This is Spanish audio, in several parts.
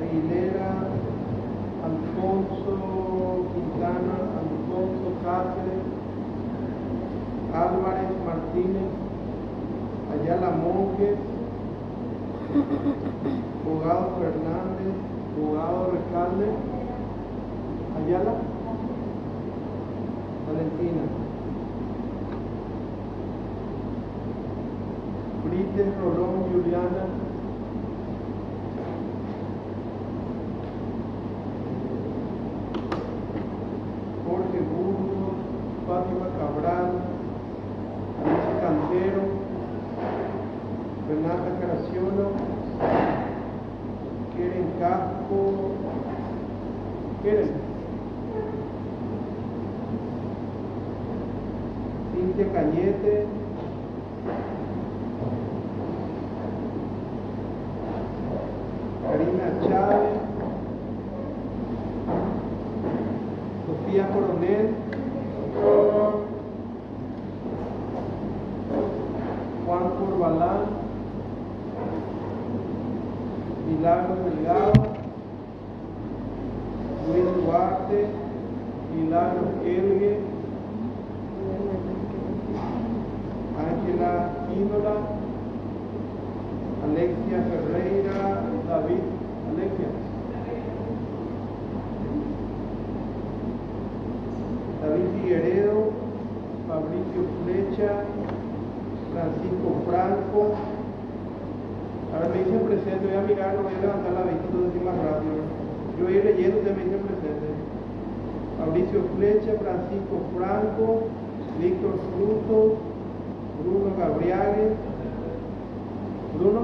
Aguilera, Alfonso Quintana, Alfonso Cáceres, Álvarez Martínez, Ayala Monjes, Bogado Fernández, Bogado Recalde, Ayala, Valentina, Brites Rolón Juliana, Jorge Burgos, Fátima Cabral, Alicia Cantero, Renata Caraciolo, Keren Casco, Keren, Cintia Cañete, Karina Chávez, Sofía Coronel, Juan Corbalán, Milagros Delgado, Luis Duarte, Milagros Elgue, Ángela Ínola, Alexia Ferreira, David, Alexia, David Figueredo, Fabricio Flecha, Francisco Franco. Ahora me dicen presente, voy a mirar, no voy a levantar la vista, entonces más rápido. Yo voy a ir leyendo, ustedes me dicen presente. Fabricio Flecha, Francisco Franco, Víctor Frutos, Bruno Gabriague, Bruno,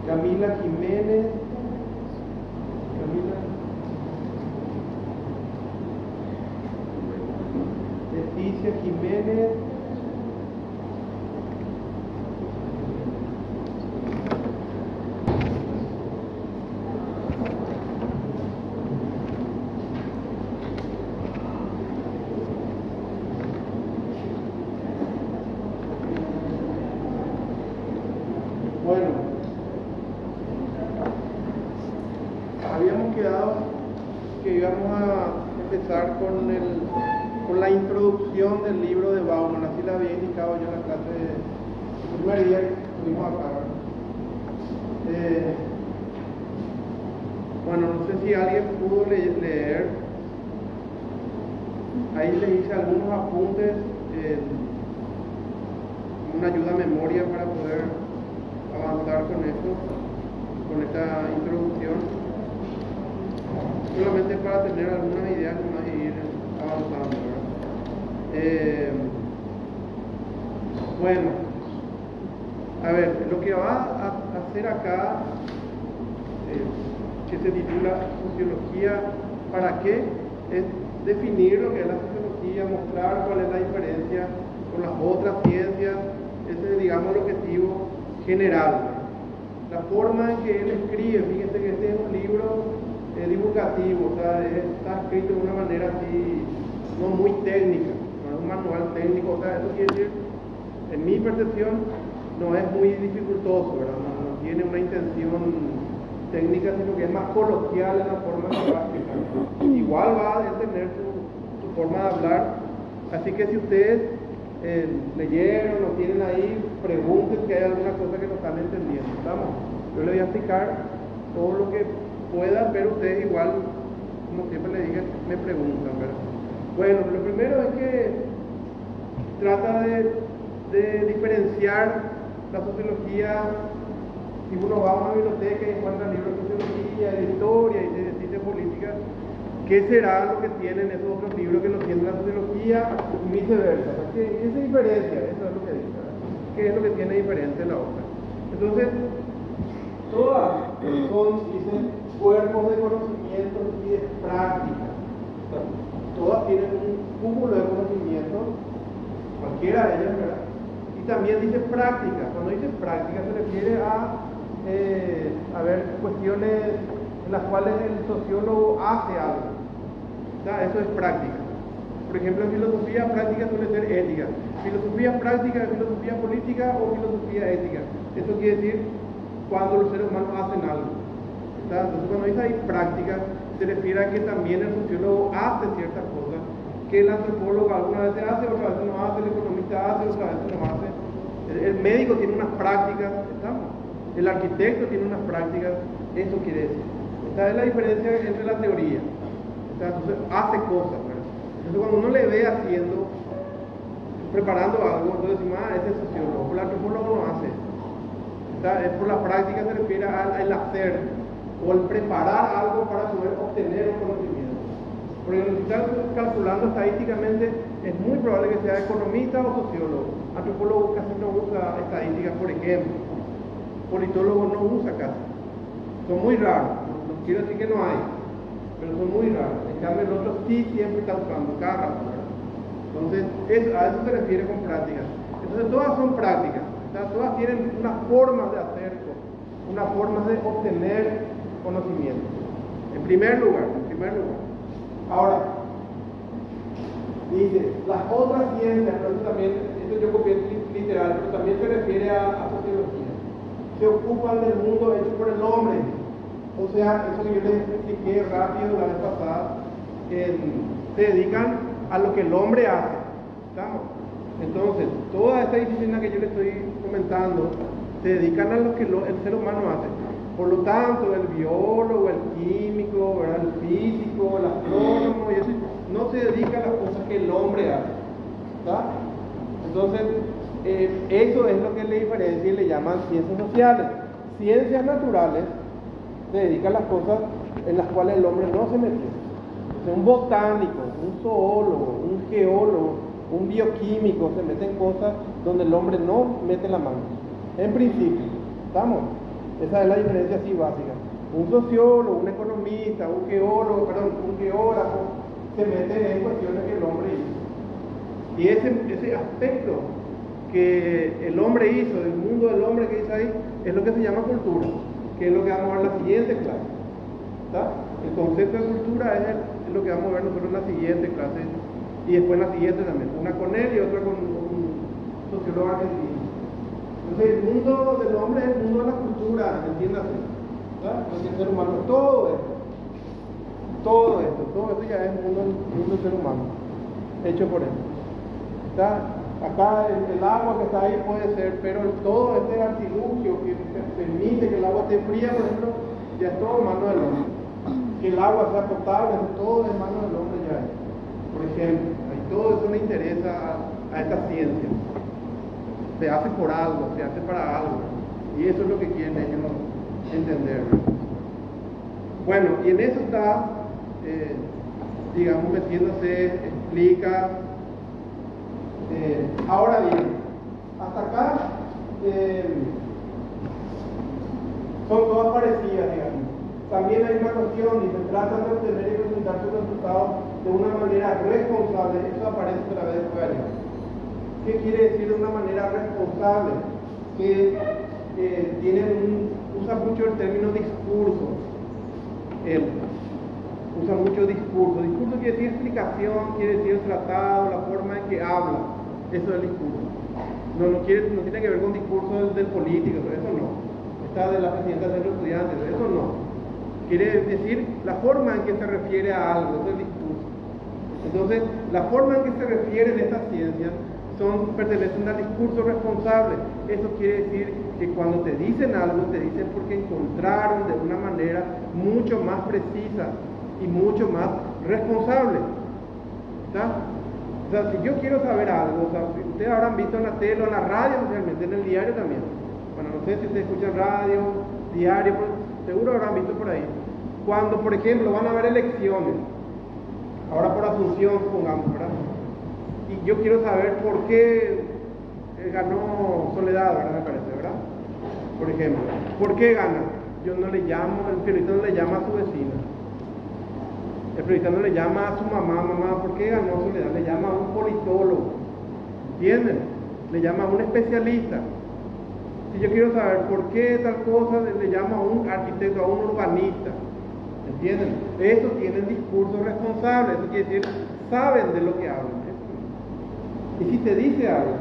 Camila Jiménez, Leticia Jiménez, bueno, habíamos quedado que íbamos a empezar con la introducción del libro de Bauman, así la había indicado yo en la clase el primer día que estuvimos acá. Bueno, no sé si alguien pudo leer, ahí le hice algunos apuntes, una ayuda a memoria para poder avanzar con esto, con esta introducción, solamente para tener algunas ideas más y ir avanzando, ¿verdad? Bueno, a ver, lo que va a hacer acá, que se titula Sociología, ¿para qué? Es definir lo que es la sociología, mostrar cuál es la diferencia con las otras ciencias. Ese es, digamos, el objetivo general. La forma en que él escribe, fíjense que este es un libro divulgativo, o sea, está escrito de una manera así, no muy técnica, no es un manual técnico, o sea, eso quiere decir, en mi percepción, no es muy dificultoso, ¿verdad? No tiene una intención técnica, sino que es más coloquial en la forma que va a explicar. Igual va a tener su forma de hablar, así que si ustedes leyeron o tienen ahí, pregunten si hay alguna cosa que no están entendiendo. ¿Estamos? Yo les voy a explicar todo lo que pueda, pero ustedes igual como siempre le dije, me preguntan, ¿verdad? Bueno, lo primero es que trata de diferenciar la sociología. Si uno va a una biblioteca y encuentra libros de sociología, de historia y de ciencia política, ¿qué será lo que tienen esos otros libros que no tienen la sociología y viceversa? ¿Qué se diferencia? Eso es lo que dice, ¿verdad? ¿Qué es lo que tiene diferente la otra? Entonces, todas son, dicen, cuerpos de conocimiento y de práctica. Todas tienen un cúmulo de conocimiento, cualquiera de ellas, ¿verdad? Y también dice práctica. Cuando dice práctica se refiere a ver, cuestiones en las cuales el sociólogo hace algo. Eso es práctica. Por ejemplo, en filosofía práctica suele ser ética. Filosofía práctica es filosofía política o filosofía ética. Eso quiere decir cuando los seres humanos hacen algo. Entonces, cuando dice ahí práctica, se refiere a que también el sociólogo hace ciertas cosas que el antropólogo alguna vez hace, otra vez no hace, el economista hace, otra vez no hace. El médico tiene unas prácticas, el arquitecto tiene unas prácticas, eso quiere decir. Esta es la diferencia entre la teoría. Entonces hace cosas, ¿verdad? Entonces cuando uno le ve haciendo, preparando algo, entonces decimos, ese es sociólogo, el antropólogo no hace. Es por la práctica, se refiere al hacer o el preparar algo para poder obtener un conocimiento. Porque si están calculando estadísticamente, es muy probable que sea economista o sociólogo. Antropólogo casi no usa estadísticas, por ejemplo. Politólogo no usa casi. Son muy raros. No quiero decir que no hay, pero son muy raros. En cambio, el otro sí siempre está usando cada rato. Entonces, a eso se refiere con prácticas. Entonces, todas son prácticas. Todas tienen una forma de hacer cosas, una forma de obtener conocimiento. En primer lugar. Ahora, dice, las otras ciencias, pero esto yo copié literal, pero también se refiere a sociología. Se ocupan del mundo hecho por el hombre. O sea, eso que yo les expliqué rápido la vez pasada, se dedican a lo que el hombre hace. ¿Estamos? Entonces, toda esta disciplina que yo les estoy comentando, se dedican a lo que el ser humano hace. Por lo tanto, el biólogo, el químico, ¿verdad? El físico, el astrónomo, y eso, no se dedica a las cosas que el hombre hace. ¿Está? Entonces, eso es lo que le diferencia y le llaman ciencias sociales. Ciencias naturales se dedican a las cosas en las cuales el hombre no se metió. Entonces, un botánico, un zoólogo, un geólogo, un bioquímico se mete en cosas donde el hombre no mete la mano. En principio, ¿estamos? Esa es la diferencia así básica. Un sociólogo, un economista, un geógrafo se mete en cuestiones que el hombre hizo. Y ese aspecto que el hombre hizo, del mundo del hombre que dice ahí, es lo que se llama cultura, que es lo que vamos a ver en la siguiente clase. ¿Está? El concepto de cultura es lo que vamos a ver nosotros en la siguiente clase y después en la siguiente también, una con él y otra con un sociólogo argentino. Entonces el mundo del hombre es el mundo de la cultura, entiéndase, ¿verdad? El ser humano, todo esto ya es el mundo del ser humano, hecho por él. ¿Está? Acá el agua que está ahí puede ser, pero todo este artilugio que permite que el agua esté fría, por ejemplo, ya es todo en mano del hombre. Que el agua sea potable, todo en mano del hombre ya es. Por ejemplo, ahí todo eso le interesa a esta ciencia. Se hace por algo, se hace para algo. Y eso es lo que quieren ellos entender. Bueno, y en eso está, digamos, metiéndose, explica. Ahora bien, hasta acá son todas parecidas, digamos. También hay una cuestión, y se trata de obtener y presentar sus resultados de una manera responsable. Eso aparece otra vez después allá. ¿Qué quiere decir de una manera responsable? Que usa mucho el término discurso. Él usa mucho discurso. Discurso quiere decir explicación, quiere decir el tratado, la forma en que habla. Eso es el discurso. No tiene que ver con discurso del político, eso no. Está de la presidenta de los estudiantes, eso no. Quiere decir la forma en que se refiere a algo, eso es el discurso. Entonces, la forma en que se refieren estas ciencias pertenecen al discurso responsable. Eso quiere decir que cuando te dicen algo, te dicen porque encontraron de una manera mucho más precisa y mucho más responsable. ¿Está? O sea, si yo quiero saber algo, o sea, si ustedes habrán visto en la tele o en la radio, realmente en el diario también. Bueno, no sé si ustedes escuchan radio, diario, pues, seguro habrán visto por ahí. Cuando, por ejemplo, van a haber elecciones, ahora por Asunción, supongamos, ¿verdad? Y yo quiero saber por qué ganó Soledad, ¿verdad? Me parece, ¿verdad? Por ejemplo, ¿por qué gana? Yo no le llamo, el periodista no le llama a su vecina. El periodista no le llama a su mamá, ¿por qué ganó Soledad? Le llama a un politólogo, ¿entienden? Le llama a un especialista. Si yo quiero saber por qué tal cosa, le llamo a un arquitecto, a un urbanista, ¿entienden? Esos tienen discursos responsables, eso quiere decir, saben de lo que hablan. Y si te dice algo,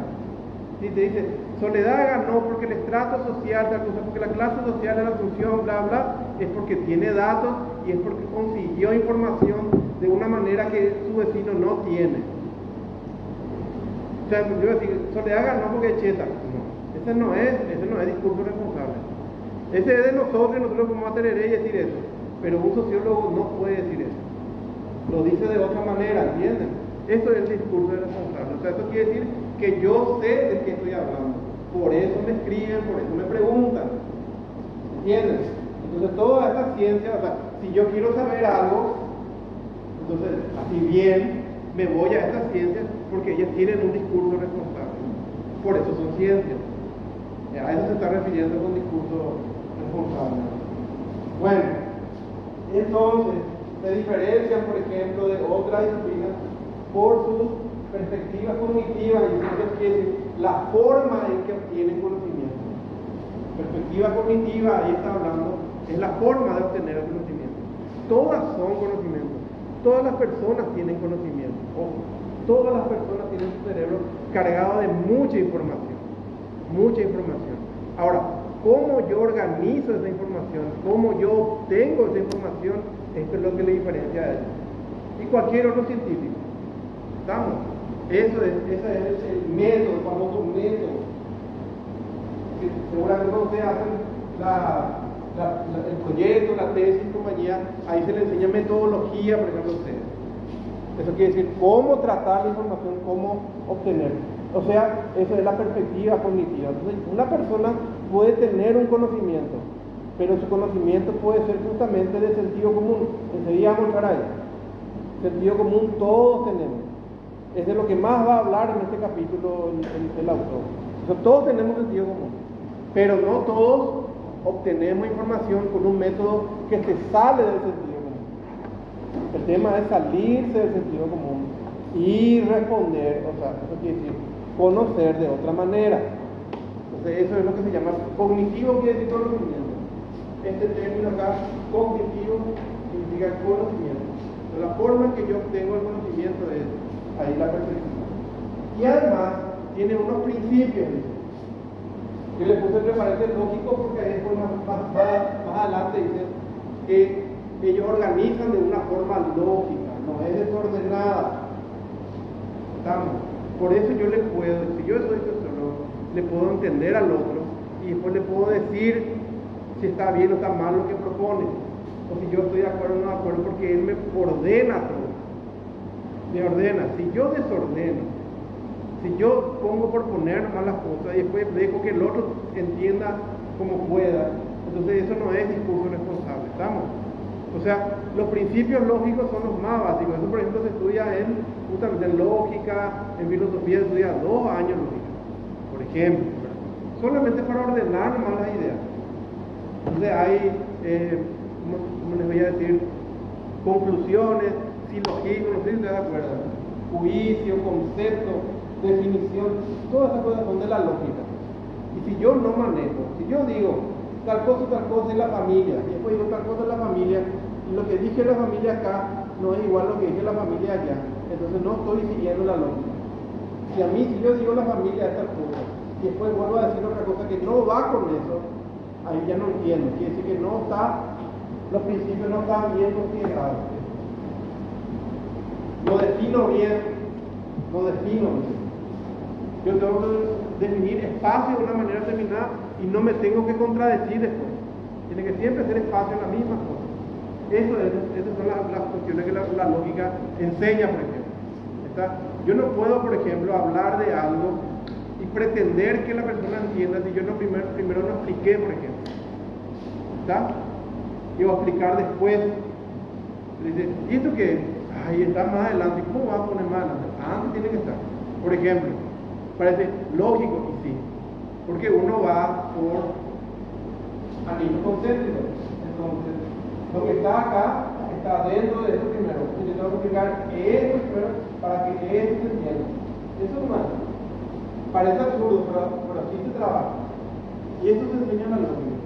si te dice, Soledad ganó porque el estrato social, tal cosa, porque la clase social de la Asunción, bla, bla, es porque tiene datos y es porque consiguió información de una manera que su vecino no tiene. O sea, yo voy a decir, Soledad ganó porque es cheta. No, ese no es discurso responsable. Ese es de nosotros podemos tereré y decir eso. Pero un sociólogo no puede decir eso. Lo dice de otra manera, ¿entienden? Eso es el discurso responsable. O sea, eso quiere decir que yo sé de qué estoy hablando. Por eso me escriben, por eso me preguntan. ¿Entienden? Entonces toda esta ciencia, o sea, si yo quiero saber algo, entonces así bien me voy a estas ciencias porque ellas tienen un discurso responsable. Por eso son ciencias. A eso se está refiriendo con discurso responsable. Bueno, entonces se diferencian, por ejemplo, de otras disciplinas por sus perspectivas cognitivas, y eso quiere decir la forma en que obtienen conocimiento. Perspectiva cognitiva, ahí está hablando, es la forma de obtener el conocimiento. Todas son conocimientos, todas las personas tienen conocimiento, ojo, todas las personas tienen su cerebro cargado de mucha información, mucha información. Ahora, cómo yo organizo esa información, cómo yo obtengo esa información, esto es lo que le diferencia a ellos y cualquier otro científico. ¿Estamos? Ese es el método, el famoso método. Seguramente cuando ustedes hacen el proyecto, la tesis, compañía, ahí se les enseña metodología, por ejemplo, a ustedes. Eso quiere decir cómo tratar la información, cómo obtenerla. O sea, eso es la perspectiva cognitiva. Entonces, una persona puede tener un conocimiento, pero su conocimiento puede ser justamente de sentido común. Enseguida vamos a entrar ahí. Sentido común todos tenemos. Es de lo que más va a hablar en este capítulo el autor. O sea, todos tenemos sentido común, pero no todos obtenemos información con un método que se sale del sentido común. El tema es salirse del sentido común y responder, o sea, eso quiere decir conocer de otra manera. Entonces eso es lo que se llama cognitivo, quiere decir conocimiento. Este término acá, cognitivo, significa conocimiento. Entonces, la forma en que yo obtengo el conocimiento es ahí la perspectiva. Y además tiene unos principios, dice, que le puse entre paréntesis lógico porque ahí después más adelante dice que ellos organizan de una forma lógica, no es desordenada. ¿Estamos? Por eso yo le puedo, si yo soy sociólogo, le puedo entender al otro y después le puedo decir si está bien o está mal lo que propone, o si yo estoy de acuerdo o no de acuerdo, porque él me ordena todo. Me ordena. Si yo desordeno, si yo pongo por poner nomás las cosas y después dejo que el otro entienda como pueda, entonces eso no es discurso responsable. ¿Estamos? O sea, los principios lógicos son los más básicos. Eso, por ejemplo, se estudia justamente en lógica, en filosofía, se estudia 2 años lógica, por ejemplo, ¿verdad? Solamente para ordenar nomás las ideas. Entonces hay, ¿cómo les voy a decir? Conclusiones, silogismo, no sé si ustedes se acuerdan, juicio, concepto, definición, todas esas cosas son de la lógica. Y si yo no manejo, si yo digo tal cosa es la familia, y después digo tal cosa es la familia, y lo que dije la familia acá no es igual a lo que dije la familia allá, entonces no estoy siguiendo la lógica. Si yo digo la familia es tal cosa, y después vuelvo a decir otra cosa que no va con eso, ahí ya no entiendo, quiere decir que no está, los principios no están bien considerados. Lo defino bien. Yo tengo que definir espacio de una manera determinada y no me tengo que contradecir después. Tiene que siempre ser espacio en la misma cosa. Esas son las cuestiones que la lógica enseña, por ejemplo. Yo no puedo, por ejemplo, hablar de algo y pretender que la persona entienda si yo no primero no expliqué, por ejemplo. Y voy a explicar después. Dice, ¿y esto qué? Ahí está más adelante. ¿Cómo va a poner más adelante? Antes tiene que estar. Por ejemplo, parece lógico, y sí, porque uno va por anillos concéntricos. Entonces, lo que está acá está dentro de esto primero. Y yo tengo que explicar esto primero para que esto se entienda. Eso es malo. Parece absurdo, pero así se trabaja. Y eso se enseña en la lógica.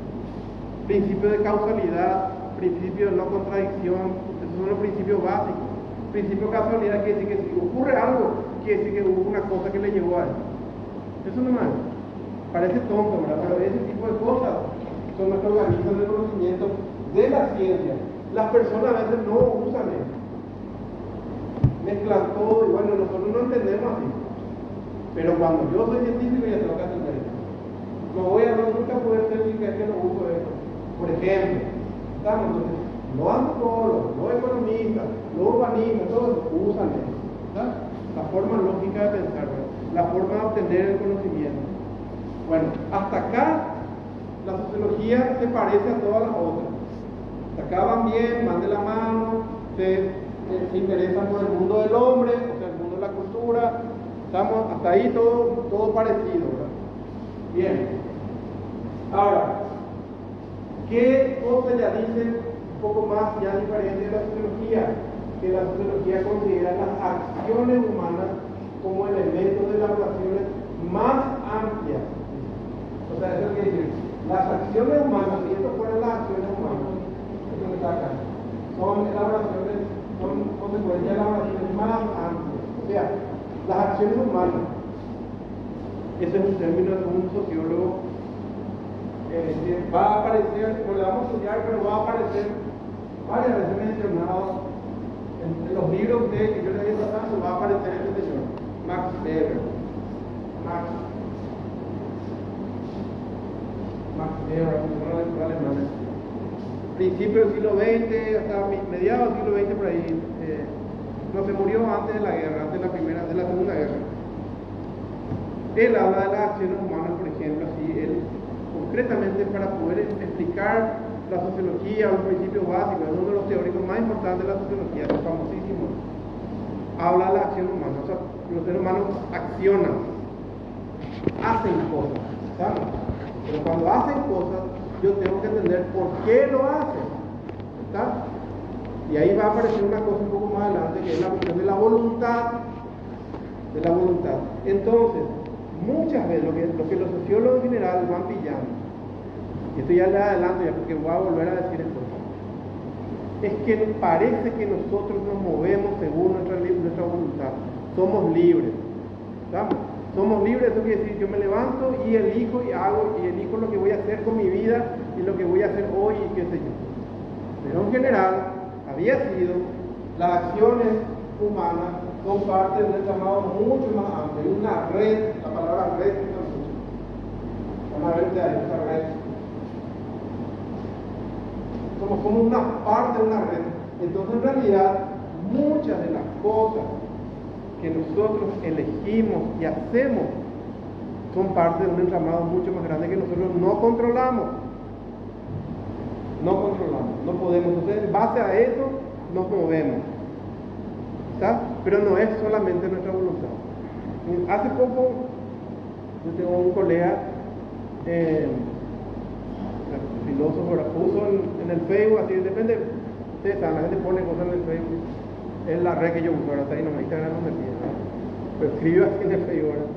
Principio de causalidad, principio de no contradicción, esos son los principios básicos. Principio de causalidad quiere decir que si ocurre algo, quiere decir que hubo una cosa que le llevó a eso. Eso no es malo. Parece tonto, ¿verdad? Pero ese tipo de cosas son los que organizan el conocimiento de la ciencia. Las personas a veces no usan eso. Mezclan todo y bueno, nosotros no entendemos así. Pero cuando yo soy científico ya tengo que entender eso. No voy a nunca poder ser sin que no uso eso. Por ejemplo, entonces, los antropólogos, los economistas, los urbanistas, todos usan eso. La forma lógica de pensar, la forma de obtener el conocimiento. Bueno, hasta acá la sociología se parece a todas las otras. Hasta acá van bien, van de la mano, se interesan por el mundo del hombre, o sea, el mundo de la cultura. Estamos hasta ahí todo parecido, ¿verdad? Bien. Ahora, ¿qué cosas ya dicen un poco más ya diferente de la sociología? Que la sociología considera las acciones humanas como elementos de las relaciones más amplias. O sea, eso quiere decir, las acciones humanas, y esto fueron las acciones humanas, esto que está acá, son elaboraciones, son consecuencias de elaboraciones más amplias. O sea, las acciones humanas, ese es un término de un sociólogo. Va a aparecer, no le vamos a estudiar, pero va a aparecer varias veces mencionado en los libros que yo les he pasado, va a aparecer este señor, Max Weber. Max Weber, uno de los alemanes. Principio del siglo XX, hasta mediados del siglo XX por ahí. No se murió antes de la guerra, antes de la Segunda Guerra. Él habla de las acciones humanas, por ejemplo, así, él concretamente para poder explicar la sociología, los principios básicos, es uno de los teóricos más importantes de la sociología, es famosísimo. Habla de la acción humana, o sea, los seres humanos accionan, hacen cosas, ¿sabes? Pero cuando hacen cosas, yo tengo que entender por qué lo hacen, ¿está? Y ahí va a aparecer una cosa un poco más adelante, que es la cuestión de la voluntad. Entonces, muchas veces lo que los sociólogos en general van pillando, y esto ya le adelanto ya porque voy a volver a decir esto, es que parece que nosotros nos movemos según nuestra voluntad. Somos libres, ¿sabes? Somos libres, eso quiere decir, yo me levanto y elijo lo que voy a hacer con mi vida y lo que voy a hacer hoy y qué sé yo. Pero en general, había sido, las acciones humanas son parte de un llamado mucho más amplio, una red, la palabra red usa mucho. Vamos a ver esa red. Somos una parte de una red. Entonces, en realidad, muchas de las cosas que nosotros elegimos y hacemos son parte de un entramado mucho más grande que nosotros no controlamos. No podemos. Entonces, en base a eso, nos movemos. ¿Está? Pero no es solamente nuestra voluntad. Hace poco, yo tengo un colega, filósofo, puso en el Facebook, así, depende, ustedes saben, la gente pone cosas en el Facebook, es la red que yo uso, ahora está ahí, no me Instagram no me pide, ¿no? Pero escribo así en el Facebook, ¿verdad?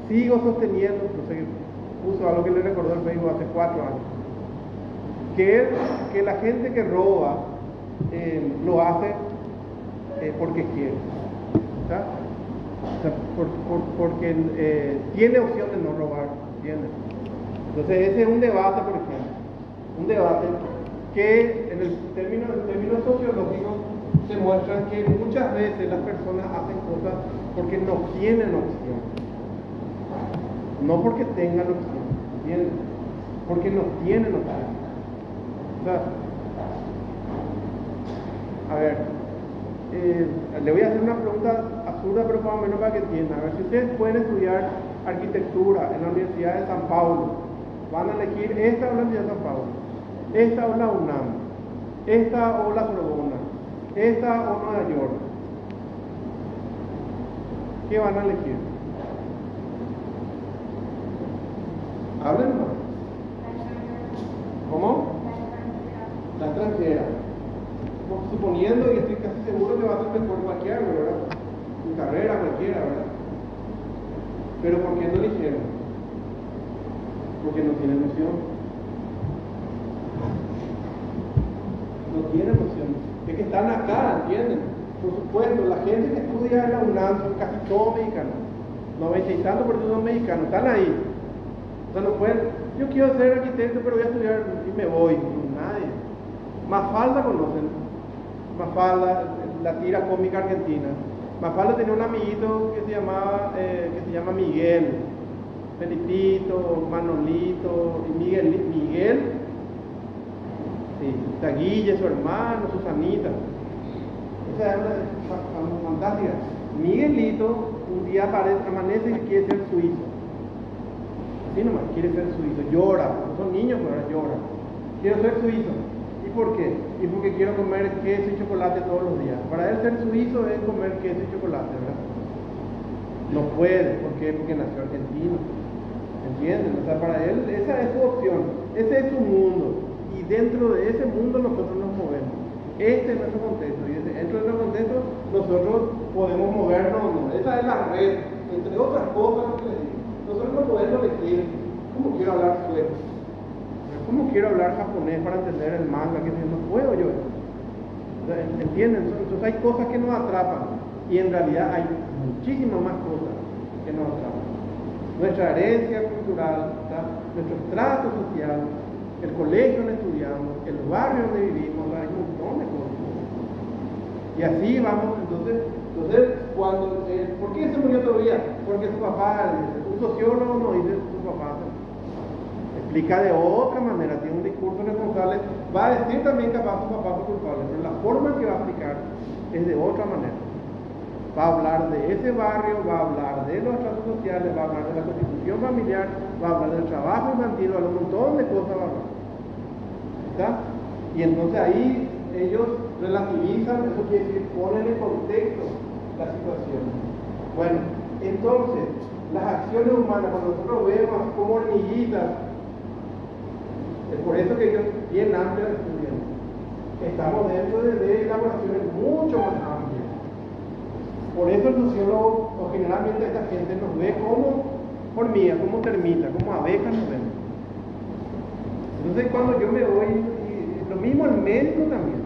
Sigo sosteniendo, no sé, puso algo que le recordó el Facebook hace 4 años, que la gente que roba lo hace porque quiere, ¿está? O sea, porque tiene opción de no robar, ¿entiendes? Entonces ese es un debate, por ejemplo, un debate que en términos sociológicos se muestra que muchas veces las personas hacen cosas porque no tienen opción, no porque tengan opción, ¿entiendes? Porque no tienen opción. O sea, A ver, le voy a hacer una pregunta absurda, pero más o menos para que entiendan. A ver, si ustedes pueden estudiar arquitectura en la Universidad de San Paulo, van a elegir esta o la Universidad de San Paulo, esta o la UNAM, esta o la Sorbona, esta o Nueva York. ¿Qué van a elegir? Hablen más. ¿Cómo? La extranjera. Suponiendo, y estoy casi seguro que va a ser mejor cualquiera, ¿verdad? Mi carrera cualquiera, ¿verdad? Pero ¿por qué no eligieron? Porque no tienen noción. No tienen noción. Es que están acá, ¿entienden? Por supuesto, la gente que estudia en la UNAM son casi todos mexicanos. 90 y tantos por ciento son mexicanos, están ahí. O sea, no pueden, yo quiero ser arquitecto, pero voy a estudiar y me voy. Nadie. Mafalda conocen. Mafalda, la tira cómica argentina. Mafalda tenía un amiguito que se llama Miguel, Felipito, Manolito, y Miguel, sí, Taguille, su hermano, Susanita. Esa es una fantástica. Miguelito un día amanece y quiere ser suizo. Así nomás, quiere ser suizo, llora, no son niños, pero ahora llora. Quiero ser suizo. ¿Y por qué? Y porque quiero comer queso y chocolate todos los días. Para él ser suizo es comer queso y chocolate, ¿verdad? No puede, ¿por qué? Porque nació argentino. ¿Entienden? O sea, para él esa es su opción, ese es su mundo. Y dentro de ese mundo nosotros nos movemos. Este es nuestro contexto. Y dentro de nuestro contexto nosotros podemos movernos. ¿No? Esa es la red, entre otras cosas que les digo. Nosotros no podemos elegir cómo quiero hablar sueco. ¿Cómo quiero hablar japonés para entender el manga? Que no puedo yo. ¿Entienden? Entonces hay cosas que nos atrapan y en realidad hay muchísimas más cosas que nos atrapan. Nuestra herencia cultural, nuestro trato social, el colegio donde estudiamos, el barrio donde vivimos, hay un montón de cosas. Y así vamos, entonces cuando, ¿por qué se murió todavía? Porque su papá, un sociólogo nos dice su papá. Explica de otra manera, tiene un discurso responsable, va a decir también capaz su papá fue culpable, pero la forma en que va a explicar es de otra manera. Va a hablar de ese barrio, va a hablar de los tratos sociales, va a hablar de la constitución familiar, va a hablar del trabajo infantil, va a hablar de un montón de cosas. ¿Está? Y entonces ahí ellos relativizan, eso quiere decir, ponen en contexto la situación. Bueno, entonces, las acciones humanas, cuando nosotros vemos como hormiguitas, es por eso que ellos bien amplias estudian. Estamos dentro de elaboraciones mucho más amplias. Por eso el sociólogo, o generalmente esta gente, nos ve como hormigas, como termitas, como abejas nos ven. Entonces cuando yo me voy, y lo mismo el médico también.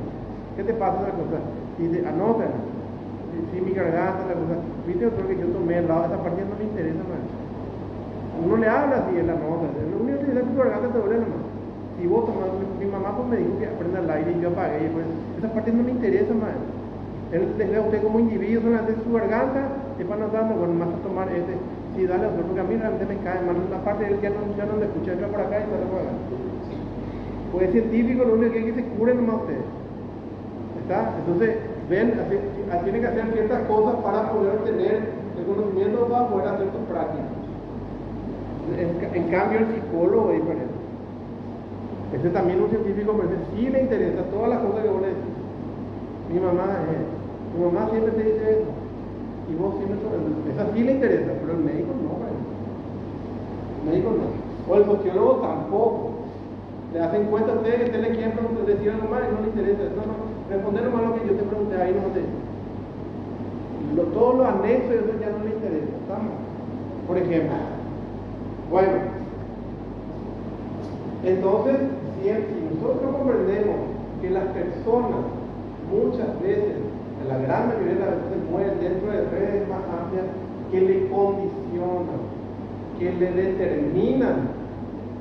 ¿Qué te pasa esa cosa? Y te anotan. Sí, mi garganta, la cosa. Viste otro que yo tomé al lado, esa parte no me interesa más. Uno le habla así, él la nota. Lo único que dice es que tu garganta te duele nomás. Si vos tomás, mi mamá pues me dijo que aprenda el aire y yo apagué. Y pues, esa parte no me interesa más. Él les ve a usted como individuo, solamente su garganta, y para notarme, bueno, más a tomar sí, dale otro, porque a mí realmente me cae mal. La parte de él ya no le escucha, entra por acá y sale por acá. Pues es científico, lo único que hay que se cure nomás usted. ¿Está? Entonces, ven, tiene que hacer ciertas cosas para poder obtener el conocimiento para poder hacer sus prácticas. En cambio, el psicólogo es diferente. Ese también es un científico, pero ese sí le interesa todas las cosas que vos le decís. Mi mamá siempre te dice eso. Y vos siempre, esa sí le interesa, pero el médico no, el médico no. O el sociólogo tampoco. Le hacen cuenta a ustedes que usted le quieren decir algo más y no le interesa. No, responder nomás lo que yo te pregunté ahí, no te. Todos los anexos, eso ya no le interesa. ¿Estamos? Por ejemplo. Bueno. Entonces, si nosotros comprendemos que las personas muchas veces, la gran mayoría de las veces se mueven dentro de redes más amplias que le condicionan, que le determinan,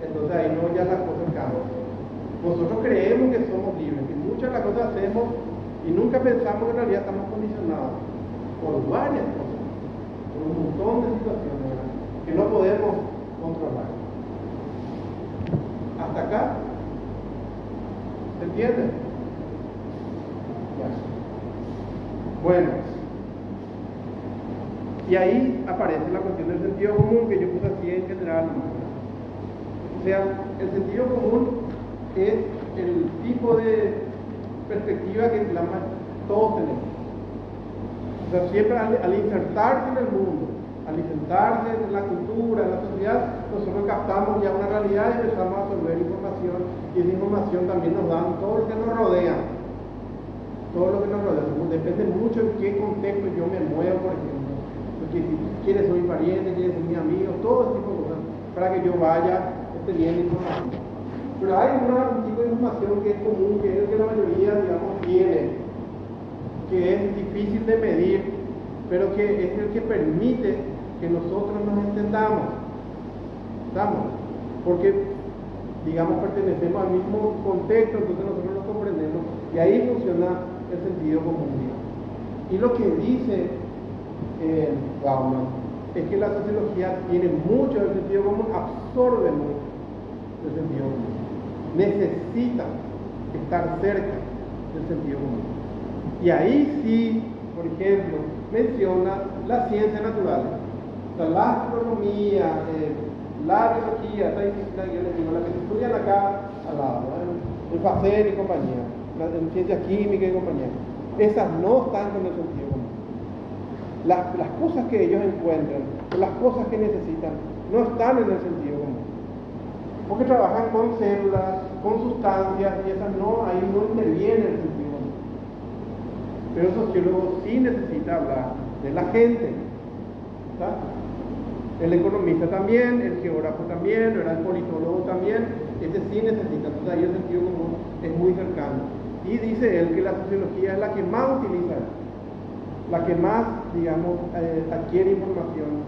entonces ahí no ya las cosas cambian. Nosotros creemos que somos libres, que muchas de las cosas hacemos y nunca pensamos que en realidad estamos condicionados por varias cosas, por un montón de situaciones, ¿verdad?, que no podemos controlar. ¿Hasta acá? ¿Se entiende? Ya. Bueno, y ahí aparece la cuestión del sentido común, que yo puse así en general. O sea, el sentido común es el tipo de perspectiva que todos tenemos. O sea, siempre al insertarse en el mundo, al insertarse en la cultura, en la sociedad, nosotros captamos ya una realidad y empezamos a absorber información, y esa información también nos da todo lo que nos rodea. Todo lo que nos rodea. Depende mucho en qué contexto yo me muevo, por ejemplo. Porque si quiénes son mis parientes, quiénes son mis amigos, todo ese tipo de cosas, para que yo vaya teniendo información. Pero hay un tipo de información que es común, que es el que la mayoría, digamos, tiene, que es difícil de medir, pero que es el que permite que nosotros nos entendamos. ¿Estamos? Porque, digamos, pertenecemos al mismo contexto, entonces nosotros nos comprendemos, y ahí funciona el sentido común. Y lo que dice Bauman es que la sociología tiene mucho del sentido común, absorbe mucho del sentido común, necesita estar cerca del sentido común. Y ahí sí, por ejemplo, menciona las ciencias naturales, o sea, la astronomía, la biología, esta disciplina que yo les digo, la que se estudian acá al lado, en FACER y compañía, en ciencias químicas y compañía, esas no están con el sentido común. Las cosas que ellos encuentran, las cosas que necesitan, no están en el sentido común. Porque trabajan con células, con sustancias, y esas no, ahí no interviene el sentido común. Pero el sociólogo sí necesita hablar de la gente. ¿Está? El economista también, el geógrafo también, el politólogo también, ese sí necesita. Entonces ahí el sentido común es muy cercano. Y dice él que la sociología es la que más utiliza, la que más, digamos, adquiere información.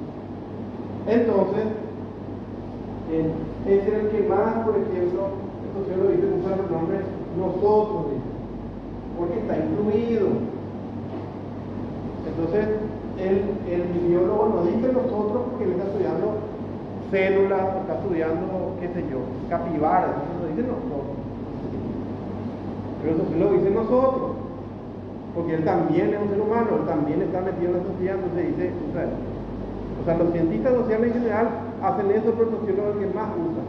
Entonces, es el que más, por ejemplo, el sociólogo dice, usa los nombres nosotros, dice, porque está incluido. Entonces, el biólogo no dice nosotros porque él está estudiando células, está estudiando, qué sé yo, capibaras, no dice nosotros. Pero el sociólogo dice nosotros, porque él también es un ser humano, él también está metido en la sociedad, entonces dice, o sea, los cientistas sociales en general hacen eso, pero el sociólogo es el que más usa,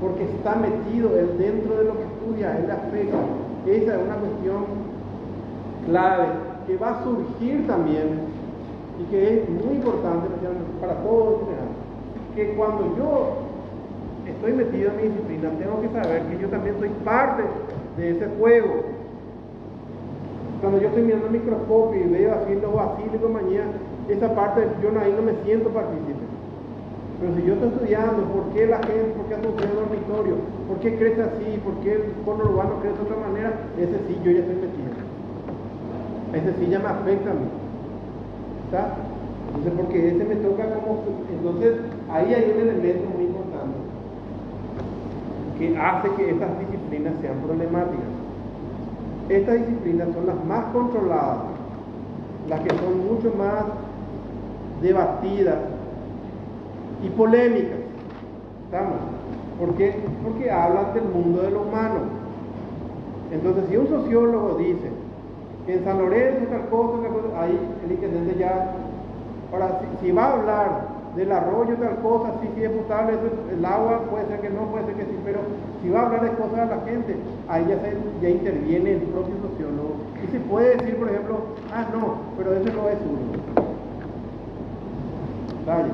porque está metido él dentro de lo que estudia, él le afecta. Esa es una cuestión clave que va a surgir también y que es muy importante para todos en general, que cuando yo estoy metido en mi disciplina, tengo que saber que yo también soy parte de ese juego. Cuando yo estoy mirando el microscopio y veo así los vacilos y compañía, esa parte yo ahí no me siento partícipe. Pero si yo estoy estudiando por qué la gente, por qué hace un dormitorio, por qué crece así, por qué el cono urbano crece de otra manera, ese sí yo ya estoy metido. Ese sí ya me afecta a mí. ¿Está? Entonces, porque ese me toca como... Entonces, ahí hay un elemento muy importante que hace que estas disciplinas sean problemáticas. Estas disciplinas son las más controladas, las que son mucho más debatidas y polémicas. ¿Estamos? ¿Por qué? Porque hablan del mundo de lo humano. Entonces, si un sociólogo dice que en San Lorenzo tal cosa, ahí el intendente ya... Ahora, si va a hablar del arroyo tal cosa, si es potable, el agua puede ser que no, puede ser que sí, pero si va a hablar de cosas a la gente, ahí ya interviene el propio sociólogo. Y se puede decir, por ejemplo, no, pero eso no es uno. ¿Vale?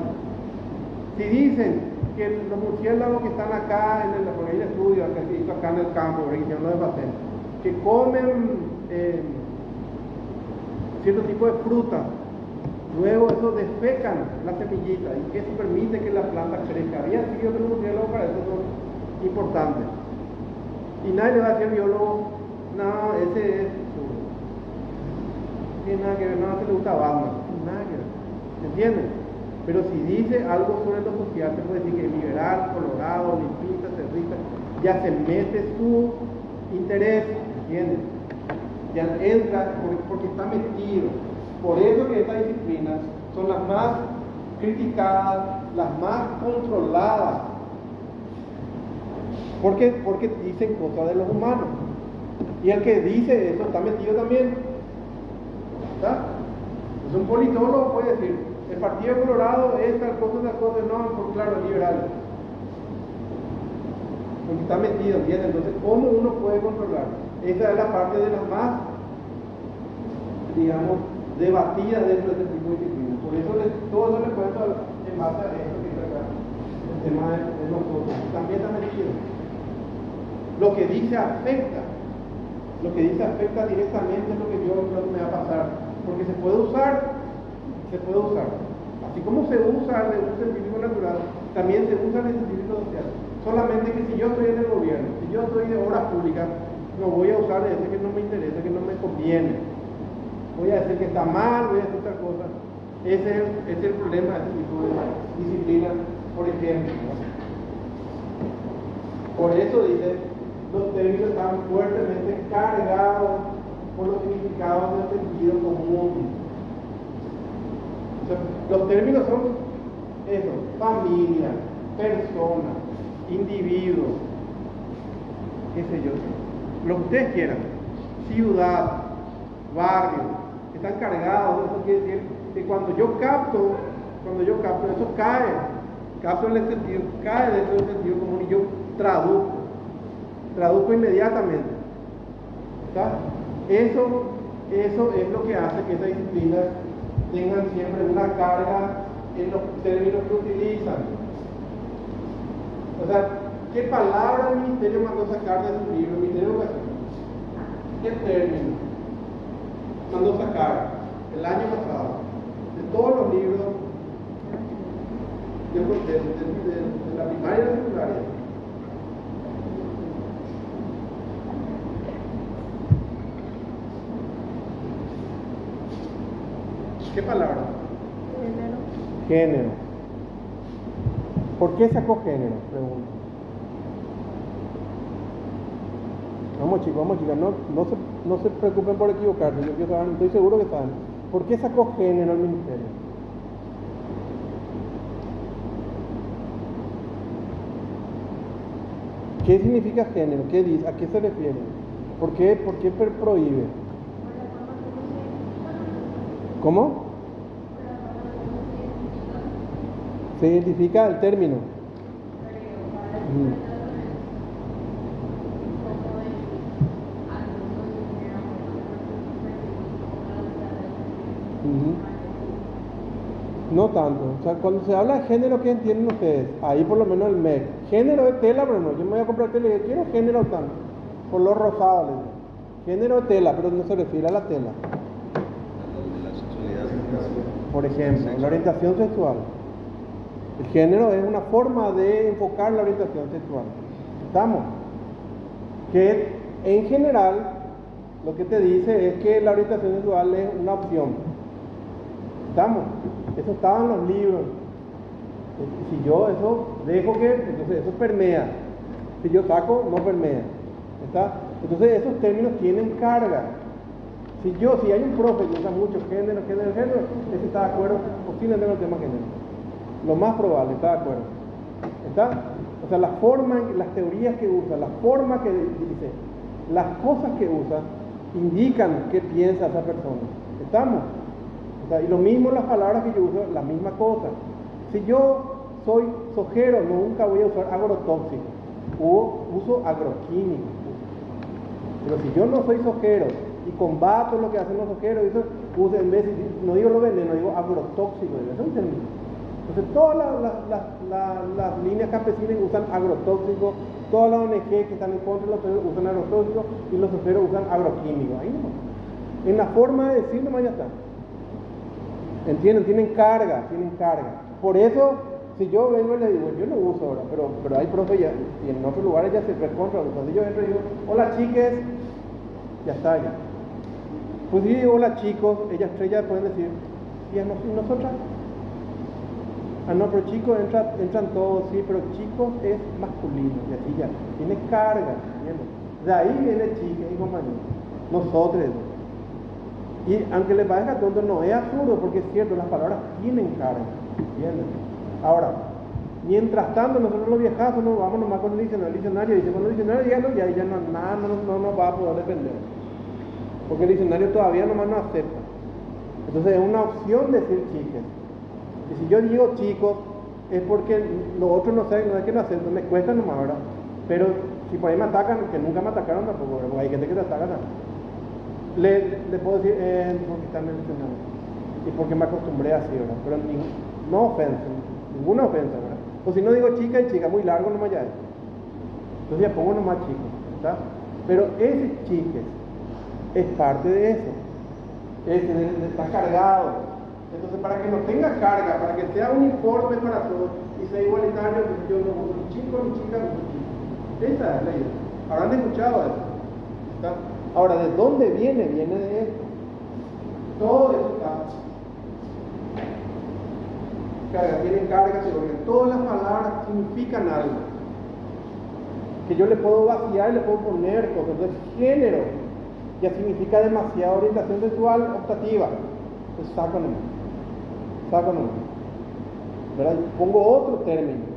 Si dicen que los murciélagos que están acá, por ahí el estudio, acá en el campo, por ejemplo, de Pacén, que comen cierto tipo de fruta, luego eso defecan la semillita y que eso permite que la planta crezca. Había sido otro murciélago para eso son importantes. Y nadie le va a decir al biólogo, no, ese es no tiene nada que ver, no se le gusta Batman, nada que ver. ¿Entienden? Pero si dice algo sobre lo social, se puede decir que es liberal, colorado, limpista, cerrista, ya se mete su interés, ¿entienden? Ya entra porque está metido. Por eso que estas disciplinas son las más criticadas, las más controladas. Porque dicen cosas de los humanos. Y el que dice eso está metido también. ¿Está? Entonces un politólogo puede decir, el Partido Colorado es tal cosa, no, porque claro, es liberal. Porque está metido, ¿entiendes? Entonces, ¿cómo uno puede controlar? Esa es la parte de las más, digamos, debatidas dentro de este tipo de disciplinas. Por eso todo eso le cuento en base a esto que está acá, el tema de nosotros. También está metido. Lo que dice afecta directamente lo que yo creo que me va a pasar. Porque se puede usar. Así como se usa el científico natural, también se usa el científico social. Solamente que si yo estoy en el gobierno, si yo estoy de obras públicas, no voy a usar ese que no me interesa, que no me conviene. Voy a decir que está mal, voy a hacer otra cosa. Ese es el problema de este tipo de disciplina, por ejemplo. Por eso dice, los términos están fuertemente cargados por los significados del sentido común. O sea, los términos son eso: familia, persona, individuo, qué sé yo, lo que ustedes quieran, ciudad, barrio, están cargados. Eso quiere decir que cuando yo capto, eso capto el sentido, cae dentro del sentido común y yo traduzco inmediatamente. ¿Está? Eso es lo que hace que estas disciplinas tengan siempre una carga en los términos que utilizan. O sea, ¿qué palabra el ministerio mandó sacar de su libro? El Ministerio de Educación. ¿Qué término mandó sacar el año pasado de todos los libros de la primaria y la secundaria? ¿Qué palabra? Género. ¿Por qué sacó género? Pregunto. Vamos chicos, no se preocupen por equivocarse, estoy seguro que saben. ¿Por qué sacó género el ministerio? ¿Qué significa género? ¿Qué dice? ¿A qué se refiere? ¿Por qué prohíbe? ¿Cómo? Se identifica el término. No tanto. O sea, cuando se habla de género, ¿qué entienden ustedes? Ahí por lo menos el MEC. Género de tela, pero no. Yo me voy a comprar tela y digo, quiero género tanto. Por lo rosado, le digo. Género de tela, pero no se refiere a la tela. Por ejemplo, la orientación sexual. El género es una forma de enfocar la orientación sexual. ¿Estamos? Que en general lo que te dice es que la orientación sexual es una opción. ¿Estamos? Eso estaba en los libros. Si yo eso dejo que, entonces eso permea. Si yo saco, no permea. ¿Está? Entonces esos términos tienen carga. Si hay un profe que usa mucho género, ese está de acuerdo, posiblemente con el tema género. Lo más probable, está de acuerdo. ¿Está? O sea, la forma, las teorías que usa, la forma que dice, las cosas que usa, indican qué piensa esa persona. ¿Estamos? O sea, y lo mismo las palabras que yo uso, la misma cosa. Si yo soy sojero, nunca voy a usar agrotóxico. Uso agroquímico. Pero si yo no soy sojero y combato lo que hacen los sojeros, uso en vez de, no digo lo veneno, digo agrotóxico. Eso es un término. Entonces todas las líneas campesinas usan agrotóxicos, todas las ONG que están en contra de los sojeros usan agrotóxicos y los sojeros usan agroquímicos. Ahí nomás. En la forma de decir nomás ya está. ¿Entienden? Tienen carga. Por eso, si yo vengo y le digo, yo no uso ahora, pero hay profe ya, y en otros lugares ya se recontra usa. Si yo entro y digo, hola chiques, ya está ya. Pues si digo hola chicos, ellas tres ya pueden decir, ¿y nosotras? Ah, no, pero chicos entran todos, sí, pero chicos es masculino, y así ya, tiene carga, ¿entiendes? De ahí viene chiques y compañeros, nosotros. Y aunque les parezca tonto, no es absurdo, porque es cierto, las palabras tienen carga, ¿entiendes? Ahora, mientras tanto, nosotros los viejazos nos vamos nomás con el diccionario, y dice, bueno, el diccionario ya nada no nos va a poder defender, porque el diccionario todavía nomás no acepta. Entonces es una opción decir chiques. Y si yo digo chicos, es porque los otros no sé, no es que no hacen, no me cuesta nomás, ¿verdad? Pero si por ahí me atacan, que nunca me atacaron tampoco, porque hay gente que te ataca también. Le puedo decir, porque está mencionando. Y porque me acostumbré así, ¿verdad? Pero no ofensa, ninguna ofensa, ¿verdad? O si no digo chica y chica, muy largo nomás ya es. Entonces ya pongo nomás chicos, ¿está? Pero ese chiques es parte de eso. Está cargado. Entonces, para que no tenga carga, para que sea uniforme para todos y sea igualitario, pues yo no uso ni chico ni chica, ni chico. Esa es la idea. Habrán escuchado eso. ¿Está? Ahora, ¿de dónde viene? Viene de esto. Todo eso está. Carga, tienen carga teórica. Todas las palabras significan algo. Que yo le puedo vaciar y le puedo poner cosas. Entonces, género ya significa demasiada orientación sexual optativa. Entonces, saco nomás. ¿Verdad? Pongo otro término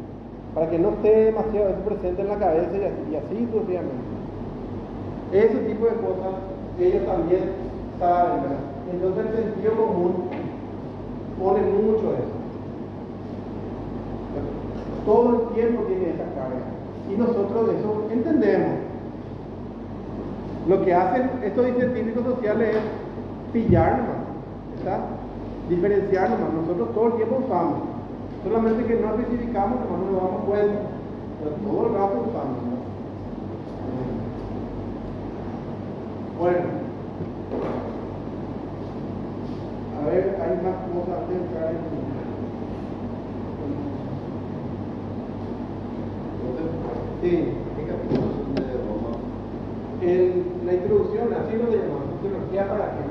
para que no esté demasiado presente en la cabeza y así sucesivamente. Ese tipo de cosas ellos también saben, ¿verdad? Entonces el sentido común pone mucho eso. Todo el tiempo tiene esa carga y nosotros de eso entendemos. Lo que hacen estos científicos sociales es pillar nomás, ¿está? Diferenciar nomás. Nosotros todo el tiempo usamos, solamente que no especificamos, nomás no nos damos cuenta, pero todo el rato usamos, ¿no? Bueno, a ver, hay más cosas antes de entrar en sí. ¿Qué capítulo son de Roma? En la introducción, así lo llamamos, sociología para qué.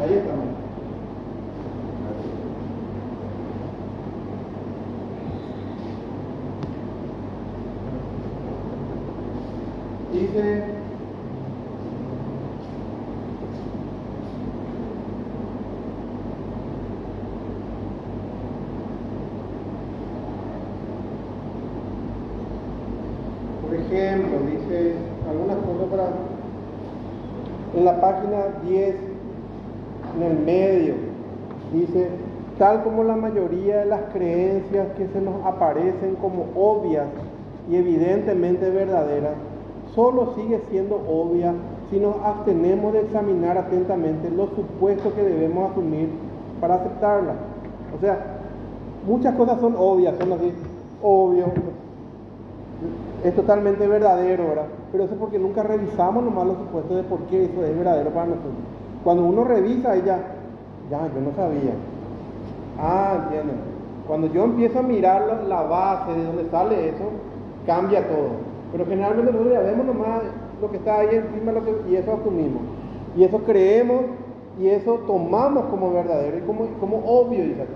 Ahí estamos. Dice, por ejemplo, dice algunas cosas para en la página 10, en el medio, dice, tal como la mayoría de las creencias que se nos aparecen como obvias y evidentemente verdaderas, solo sigue siendo obvia si nos abstenemos de examinar atentamente los supuestos que debemos asumir para aceptarla. O sea, muchas cosas son obvias, son así, obvio, es totalmente verdadero, ¿verdad? Pero eso es porque nunca revisamos nomás los supuestos de por qué eso es verdadero para nosotros. Cuando uno revisa, ya, yo no sabía. Entienden. Cuando yo empiezo a mirar la base de donde sale eso, cambia todo. Pero generalmente nosotros ya vemos nomás lo que está ahí encima y eso asumimos. Y eso creemos y eso tomamos como verdadero y como obvio, dice acá.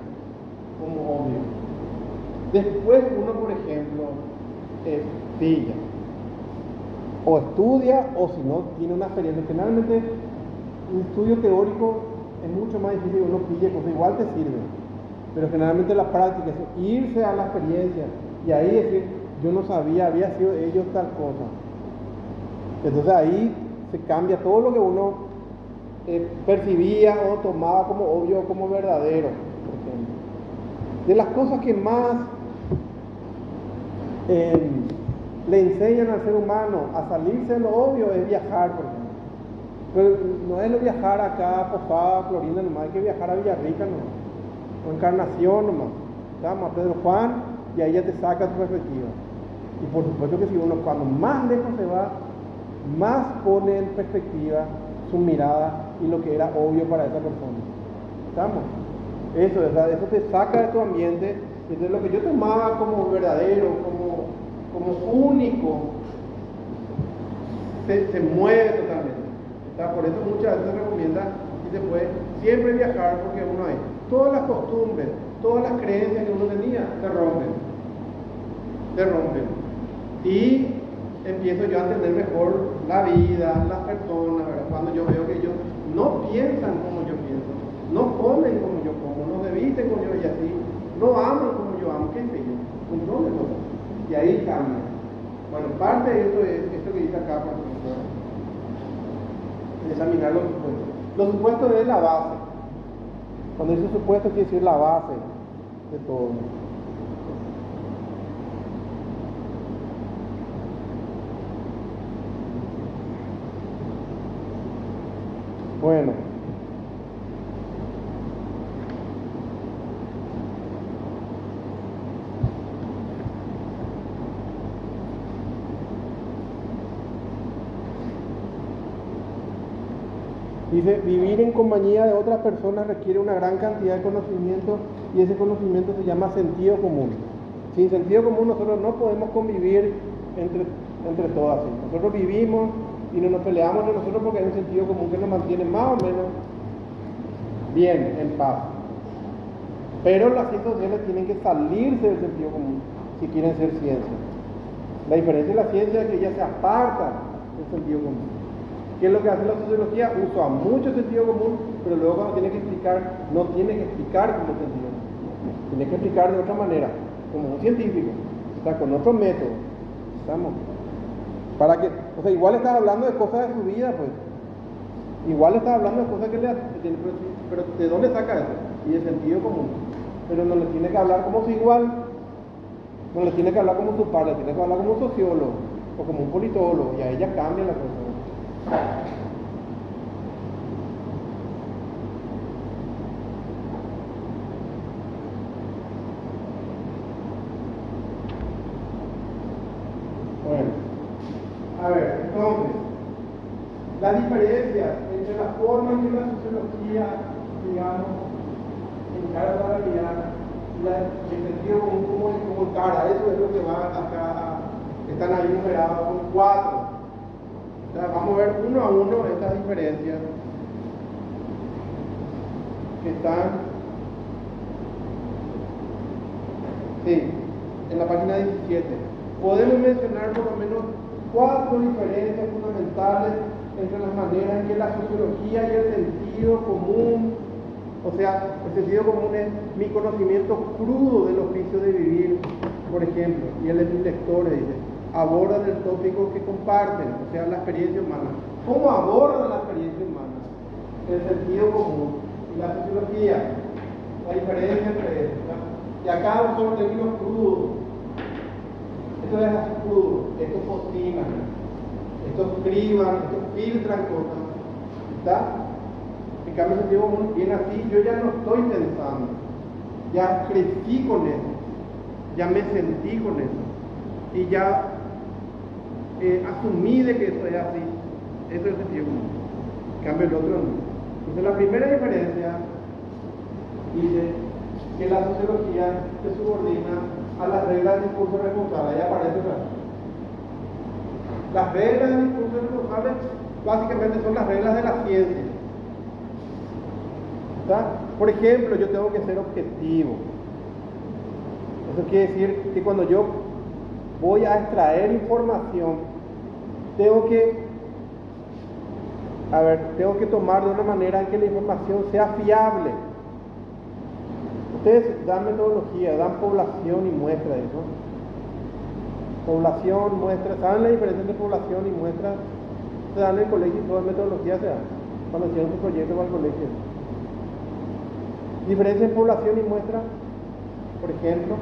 Como obvio. Después uno, por ejemplo, pilla. O estudia o si no, tiene una experiencia. Generalmente un estudio teórico es mucho más difícil que uno pille cosas, igual te sirve. Pero generalmente la práctica es irse a la experiencia y ahí decir, yo no sabía, había sido ellos tal cosa. Entonces ahí se cambia todo lo que uno percibía o tomaba como obvio o como verdadero, por ejemplo. De las cosas que más le enseñan al ser humano a salirse de lo obvio es viajar, por ejemplo. Pero no es lo viajar acá a Posada, Florinda nomás, hay que viajar a Villarrica nomás, o Encarnación nomás. Vamos a Pedro Juan y ahí ya te saca tu perspectiva. Y por supuesto que si uno cuando más lejos se va, más pone en perspectiva su mirada y lo que era obvio para esa persona. ¿Estamos? Eso te saca de tu ambiente. Entonces lo que yo tomaba como verdadero, como único, se mueve totalmente. ¿Está? Por eso muchas veces se recomienda que se puede siempre viajar, porque uno hay todas las costumbres, todas las creencias que uno tenía, se rompen. Y empiezo yo a entender mejor la vida, las personas, ¿verdad? Cuando yo veo que ellos no piensan como yo pienso, no comen como yo como, no se visten como yo y así, no aman como yo amo, qué sé yo, un montón de cosas. Y ahí cambia. Bueno, parte de esto es esto que dice acá, por ejemplo, examinar los supuestos. Los supuestos es la base. Cuando dice supuesto quiere decir la base de todo. Bueno. Dice, vivir en compañía de otras personas requiere una gran cantidad de conocimiento y ese conocimiento se llama sentido común. Sin sentido común nosotros no podemos convivir entre todas. Nosotros vivimos y no nos peleamos entre nosotros porque hay un sentido común que nos mantiene más o menos bien, en paz. Pero las ciencias sociales tienen que salirse del sentido común si quieren ser ciencia. La diferencia de la ciencia es que ella se aparta del sentido común. ¿Qué es lo que hace la sociología? Usa mucho sentido común, pero luego cuando tiene que explicar, no tiene que explicar como sentido común. Tiene que explicar de otra manera, como un científico, está con otro método. ¿Estamos? Para que, o sea, igual estás hablando de cosas de su vida, pues. Igual estás hablando de cosas que le hacen, pero ¿de dónde saca eso? Y de sentido común. Pero no le tiene que hablar como su igual, no le tiene que hablar como su par, le tiene que hablar como un sociólogo o como un politólogo, y a ella cambia la cosa. Bueno, a ver, entonces, la diferencia entre la forma en que la sociología, digamos, encara la realidad y el sentido común como encara, eso es lo que va acá, están ahí numerados, son 4. O sea, vamos a ver uno a uno estas diferencias que están, sí, en la página 17. Podemos mencionar por lo menos 4 diferencias fundamentales entre las maneras en que la sociología y el sentido común, o sea, el sentido común es mi conocimiento crudo del oficio de vivir, por ejemplo, y él es mi lector, dice, abordan el tópico que comparten, o sea, la experiencia humana. ¿Cómo abordan la experiencia humana? El sentido común y la sociología, la diferencia entre ellos. Y acá son términos crudos. Esto es así crudo, esto cocina, esto escriban, esto filtran cosas. ¿Está? En cambio, el sentido común viene así, yo ya no estoy pensando, ya crecí con eso, ya me sentí con eso, y ya asumí de que eso es así. Eso es el sentido común. En cambio, el otro no. Entonces, la primera diferencia dice que la sociología se subordina a las reglas del discurso responsable. Ahí aparece otra vez. Las reglas del discurso responsable básicamente son las reglas de la ciencia. ¿Está? Por ejemplo, yo tengo que ser objetivo. Eso quiere decir que cuando yo voy a extraer información, tengo que tomar de una manera en que la información sea fiable. Ustedes dan metodología, dan población y muestra de eso. Población, muestra, ¿saben la diferencia entre población y muestra? Se dan en el colegio y toda metodología se da cuando hicieron su proyecto para el colegio. Diferencia en población y muestra, por ejemplo.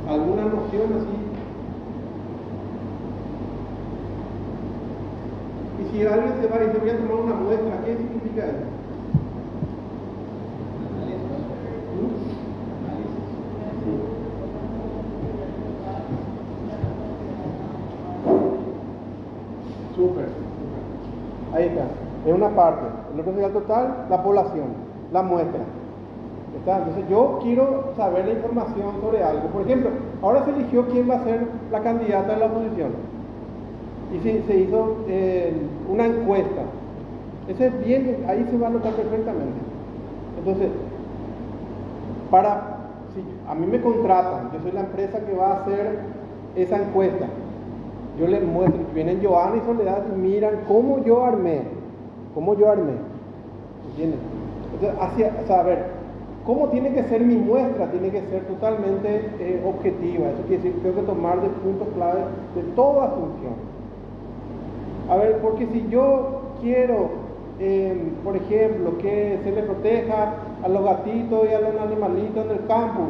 ¿Alguna noción así? Y si alguien se va y dice voy a tomar una muestra, ¿qué significa eso? Súper. Ahí está. Es una parte. El otro sería el total, la población, la muestra. ¿Está? Entonces yo quiero saber la información sobre algo. Por ejemplo, ahora se eligió quién va a ser la candidata de la oposición. Y se hizo una encuesta. Ese es bien, ahí se va a notar perfectamente. Entonces, si a mí me contratan, yo soy la empresa que va a hacer esa encuesta. Yo les muestro, vienen Joana y Soledad y miran cómo yo armé. ¿Entienden? Entonces, a ver, ¿cómo tiene que ser mi muestra? Tiene que ser totalmente objetiva. Eso quiere decir que tengo que tomar de puntos clave de toda función. A ver, porque si yo quiero por ejemplo, que se le proteja a los gatitos y a los animalitos en el campus.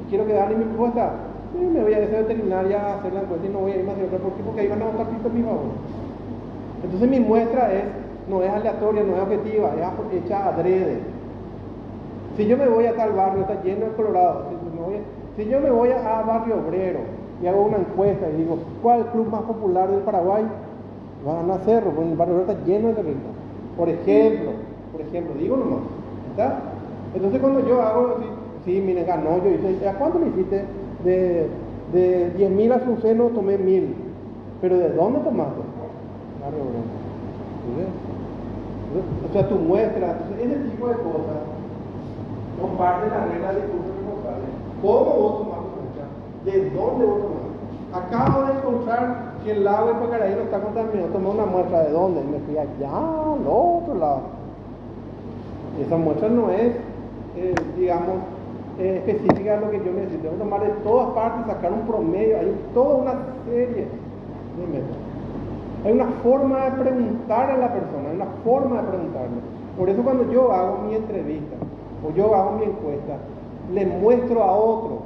Y quiero que Dani me propuesta. Me voy a esa veterinaria a hacer la encuesta y no voy a ir más a otra. ¿Por qué? Porque ahí van a votar pito en mi favor. Entonces mi muestra no es aleatoria, no es objetiva, es hecha adrede. Si yo me voy a tal barrio, está lleno de Colorado. Si yo me voy a Barrio Obrero y hago una encuesta y digo, ¿cuál es el club más popular del Paraguay? Van a Cerro, porque el Barrio Obrero está lleno de terrenos. Por ejemplo, digo nomás, ¿está? Entonces cuando yo hago, sí, miren, ganó, yo hice, ¿a cuánto me hiciste? De 10.000 azucenos tomé 1.000, pero ¿de dónde tomaste? Barrio Obrero. O sea, tu muestra, ese tipo de cosas son parte de la regla de discurso responsable. ¿Cómo vos tomás tu muestra? ¿De dónde vos tomás? Acabo de encontrar que el lago de Pacaraí no está contaminado. Tomé una muestra de dónde y me fui allá, al otro lado. Y esa muestra no es, digamos, específica de lo que yo necesito. Tengo que tomar de todas partes, sacar un promedio. Hay toda una serie de métodos. Hay una forma de preguntar a la persona, hay una forma de preguntarle. Por eso cuando yo hago mi entrevista o yo hago mi encuesta, le muestro a otro.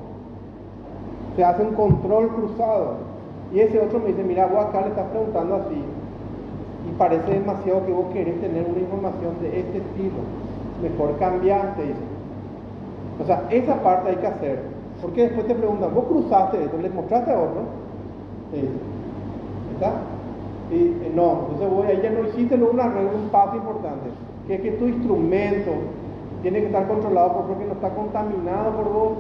Se hace un control cruzado. Y ese otro me dice, mira, vos acá le estás preguntando así. Y parece demasiado que vos querés tener una información de este estilo. Mejor cambiaste, dice. O sea, esa parte hay que hacer. Porque después te preguntan, vos cruzaste esto, le mostraste a otro. ¿Está? Y no, entonces ahí ya no hiciste una regla, un paso importante, que es que tu instrumento tiene que estar controlado por porque no está contaminado por vos.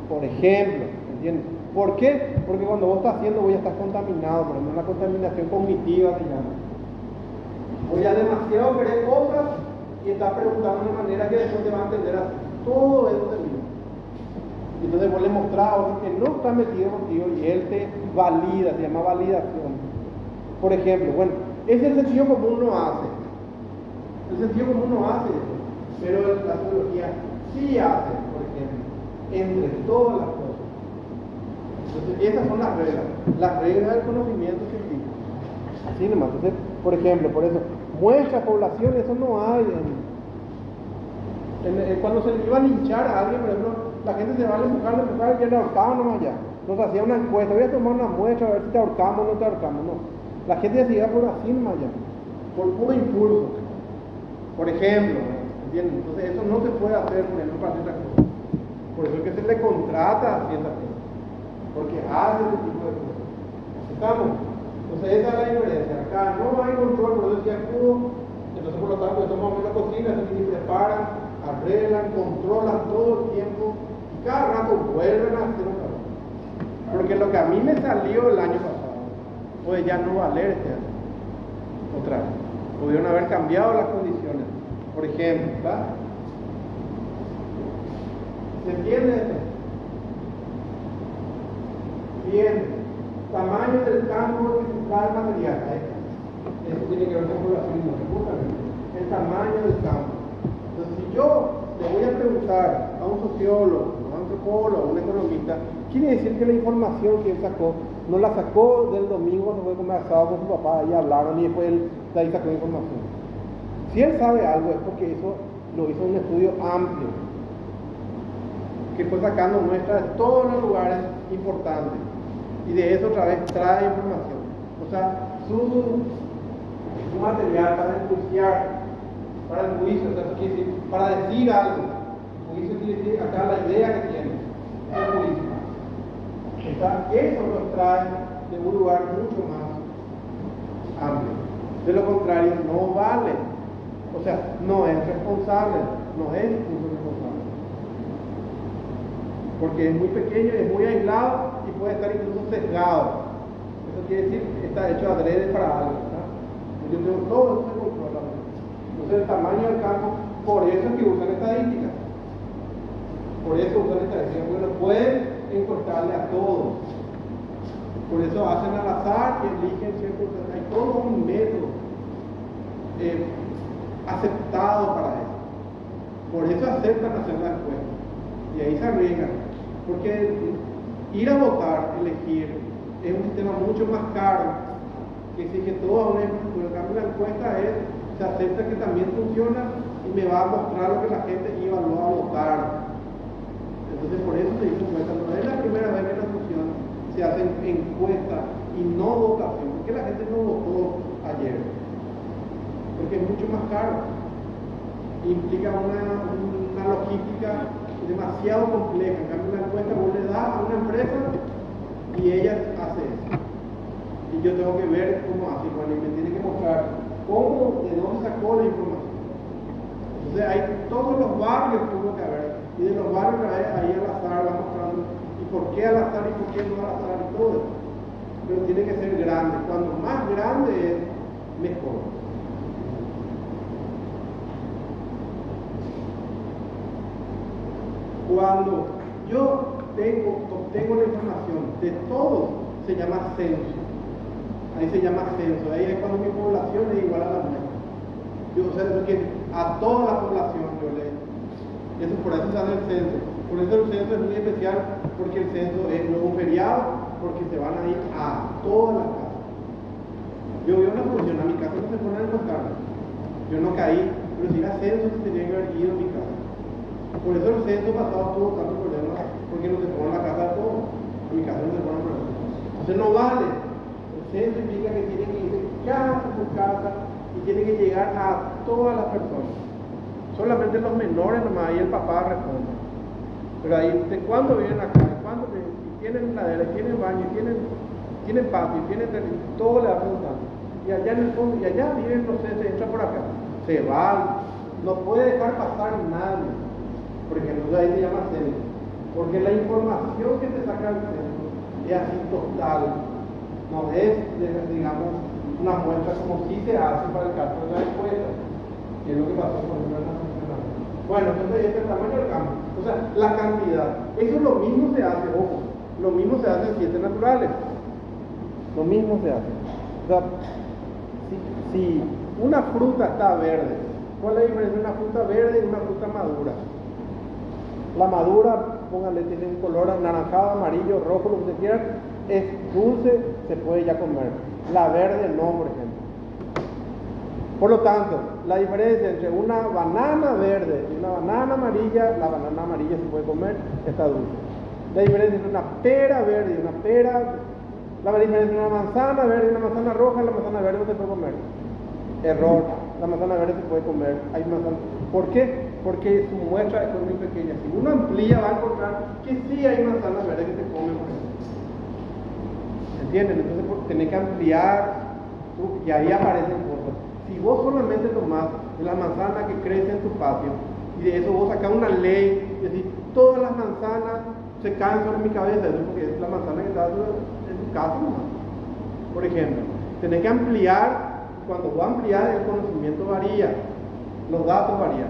Por ejemplo, ¿entiendes? ¿Por qué? Porque cuando vos estás haciendo, vos ya estás contaminado, por ejemplo, una contaminación cognitiva, digamos. Vos ya demasiado querés cosas y estás preguntando de una manera que después te va a entender así. Todo eso termina. Entonces vos le mostrás a otro que no está metido contigo y él te valida, se llama validación. Por ejemplo, bueno, ese el sentido común no hace. El sentido común no hace eso, pero la sociología sí hace, por ejemplo, entre todas las cosas. Entonces, esas son las reglas del conocimiento científico. Así nomás. Entonces, por ejemplo, por eso, muestra población, eso no hay. Cuando se le iba a linchar a alguien, por ejemplo, la gente se va a empujar y ya le ahorcaban nomás ya. Nos hacía una encuesta, voy a tomar una muestra a ver si te ahorcamos o no te ahorcamos, no. La gente ya se iba por así nomás ya, por puro impulso. Por ejemplo, ¿entienden? Entonces eso no se puede hacer, por ejemplo, para ciertas cosas. Por eso es que se le contrata a ciertas cosas, porque hace ese tipo de cosas. ¿Estamos? Entonces esa es la diferencia. Acá no hay control, por eso decía cubo. Entonces por lo tanto, estamos en la cocina, se preparan, arreglan, controlan todo el tiempo y cada rato vuelven a hacer otra vez. Porque lo que a mí me salió el año pasado puede ya no valer este año. Otra vez. Pudieron haber cambiado las condiciones. Por ejemplo, ¿verdad? ¿Se entiende esto? Bien. Tamaño del campo que se trae material. Eso tiene que ver con población, justamente. El tamaño del campo. Entonces, si yo le voy a preguntar a un sociólogo, a un antropólogo, a un economista, quiere decir que la información que él sacó no la sacó del domingo cuando fue a comer asado con su papá y hablaron y después él de ahí sacó información. Si él sabe algo es porque eso lo hizo un estudio amplio que fue sacando muestras de todos los lugares importantes y de eso otra vez trae información. O sea, su material para enjuiciar, para el juicio, o sea, quiere decir, para decir algo. El juicio quiere decir acá la idea que tiene, el juicio. Eso nos trae de un lugar mucho más amplio. De lo contrario, no vale. O sea, no es responsable, no es incluso responsable. Porque es muy pequeño, es muy aislado y puede estar incluso sesgado. Eso quiere decir que está hecho adrede para algo, ¿verdad? Yo tengo todo eso se controla. Entonces el tamaño del campo, por eso es que usan estadísticas. Por eso usan estadísticas, porque no pueden encortarle a todos. Por eso hacen al azar y eligen ciertos. Hay todo un método aceptado para eso. Por eso aceptan hacer la encuesta. Y ahí se arriesgan. Porque ir a votar, elegir, es un sistema mucho más caro que exige toda una infraestructura. En cambio, la encuesta es se acepta que también funciona y me va a mostrar lo que la gente iba a votar. Entonces por eso se hizo encuesta. No es la primera vez que en la fusión se hacen encuestas y no votación. ¿Por qué la gente no votó ayer? Porque es mucho más caro. Implica una logística demasiado compleja. En cambio, la encuesta vos le das a una empresa y ella hace eso. Y yo tengo que ver cómo hace. Bueno, y me tiene que mostrar cómo, de dónde sacó la información. Entonces, hay todos los barrios que tuvo que haber. Y de los barrios ahí al azar va mostrando. ¿Y por qué al azar y por qué no al azar y todo eso? Pero tiene que ser grande. Cuanto más grande es, mejor. Cuando yo obtengo la información de todos, se llama censo. Ahí se llama censo. Ahí es cuando mi población es igual a la mía. Yo, o sea, eso que a toda la población yo le. Eso por eso se hace el censo. Por eso el censo es muy especial, porque el censo es no un feriado, porque se van a ir a todas las casas. Yo veo una solución, a mi casa no se ponen a encontrar. Yo no caí, pero si era censo se tenía que haber ido a mi casa. Por eso el censo pasado tuvo tantos problemas, porque no se pone en la casa de todos. En mi casa no se pone problemas. Entonces no vale. El censo implica que tiene que ir casa por casa y tiene que llegar a todas las personas. Solamente los menores nomás, ahí el papá responde. Pero ahí, ¿de cuándo vienen acá? ¿De cuándo tienen ladera, tienen baño, tienen patio, tienen todo le va preguntando? Y allá en el fondo, y allá viven, no sé, se entra por acá. Se va, no puede dejar pasar nadie. Porque entonces ahí se llama censo. Porque la información que te saca el censo es así total. No es, digamos, una muestra como si se hace para el caso de la encuesta. Que es lo que pasó con el nacional. Bueno, entonces este es el tamaño del campo. O sea, la cantidad. Eso lo mismo se hace, ojo. Lo mismo se hace en ciencias naturales. Lo mismo se hace. O sea, si una fruta está verde, ¿cuál es la diferencia entre una fruta verde y una fruta madura? La madura, póngale, tiene un color anaranjado, amarillo, rojo, lo que usted quiera, es dulce, se puede ya comer. La verde no, por ejemplo. Por lo tanto, la diferencia entre una banana verde y una banana amarilla, la banana amarilla se puede comer, está dulce. La diferencia entre una pera verde y una pera, la diferencia entre una manzana verde y una manzana roja, la manzana verde no se puede comer. Error, la manzana verde se puede comer. Hay manzana. ¿Por qué? Porque su muestra es muy pequeña. Si uno amplía, va a encontrar que sí hay manzanas verdes que se comen. ¿Entienden? Entonces, tenés que ampliar y ahí aparecen cosas. Si vos solamente tomás de la manzana que crece en tu patio y de eso vos sacás una ley y decís, todas las manzanas se caen sobre mi cabeza, eso porque es la manzana que está en tu casa nomás. Por ejemplo, tenés que ampliar. Cuando vos ampliar, el conocimiento varía, los datos varían.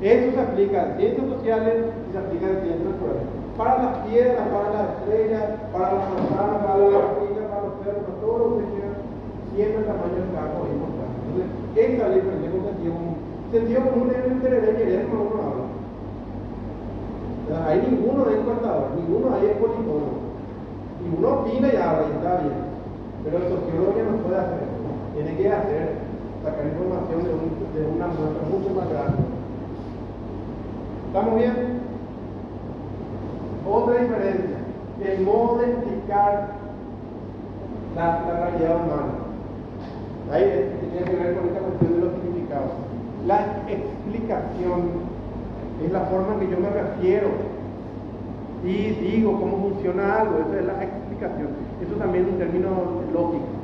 Eso se aplica en ciencias sociales y se aplica en ciencias naturales. Para las piedras, para las estrellas, para las manzanas, para las hormigas, para los perros, para todo lo que quieran, siempre el tamaño del campo es importante. Entonces, esa ley frente con sentido común. Sentido común es un querer cuando uno habla. O sea, hay ninguno de encuestador, ninguno ahí es politólogo. Y uno opina y habla y está bien. Pero el sociólogo ya no puede hacer eso. Tiene que sacar información de una muestra mucho más grande. ¿Estamos bien? Otra diferencia, el modo de explicar la realidad humana. Ahí tiene que ver con esta cuestión de los significados. La explicación es la forma en que yo me refiero y digo cómo funciona algo. Esa es la explicación. Eso también es un término lógico.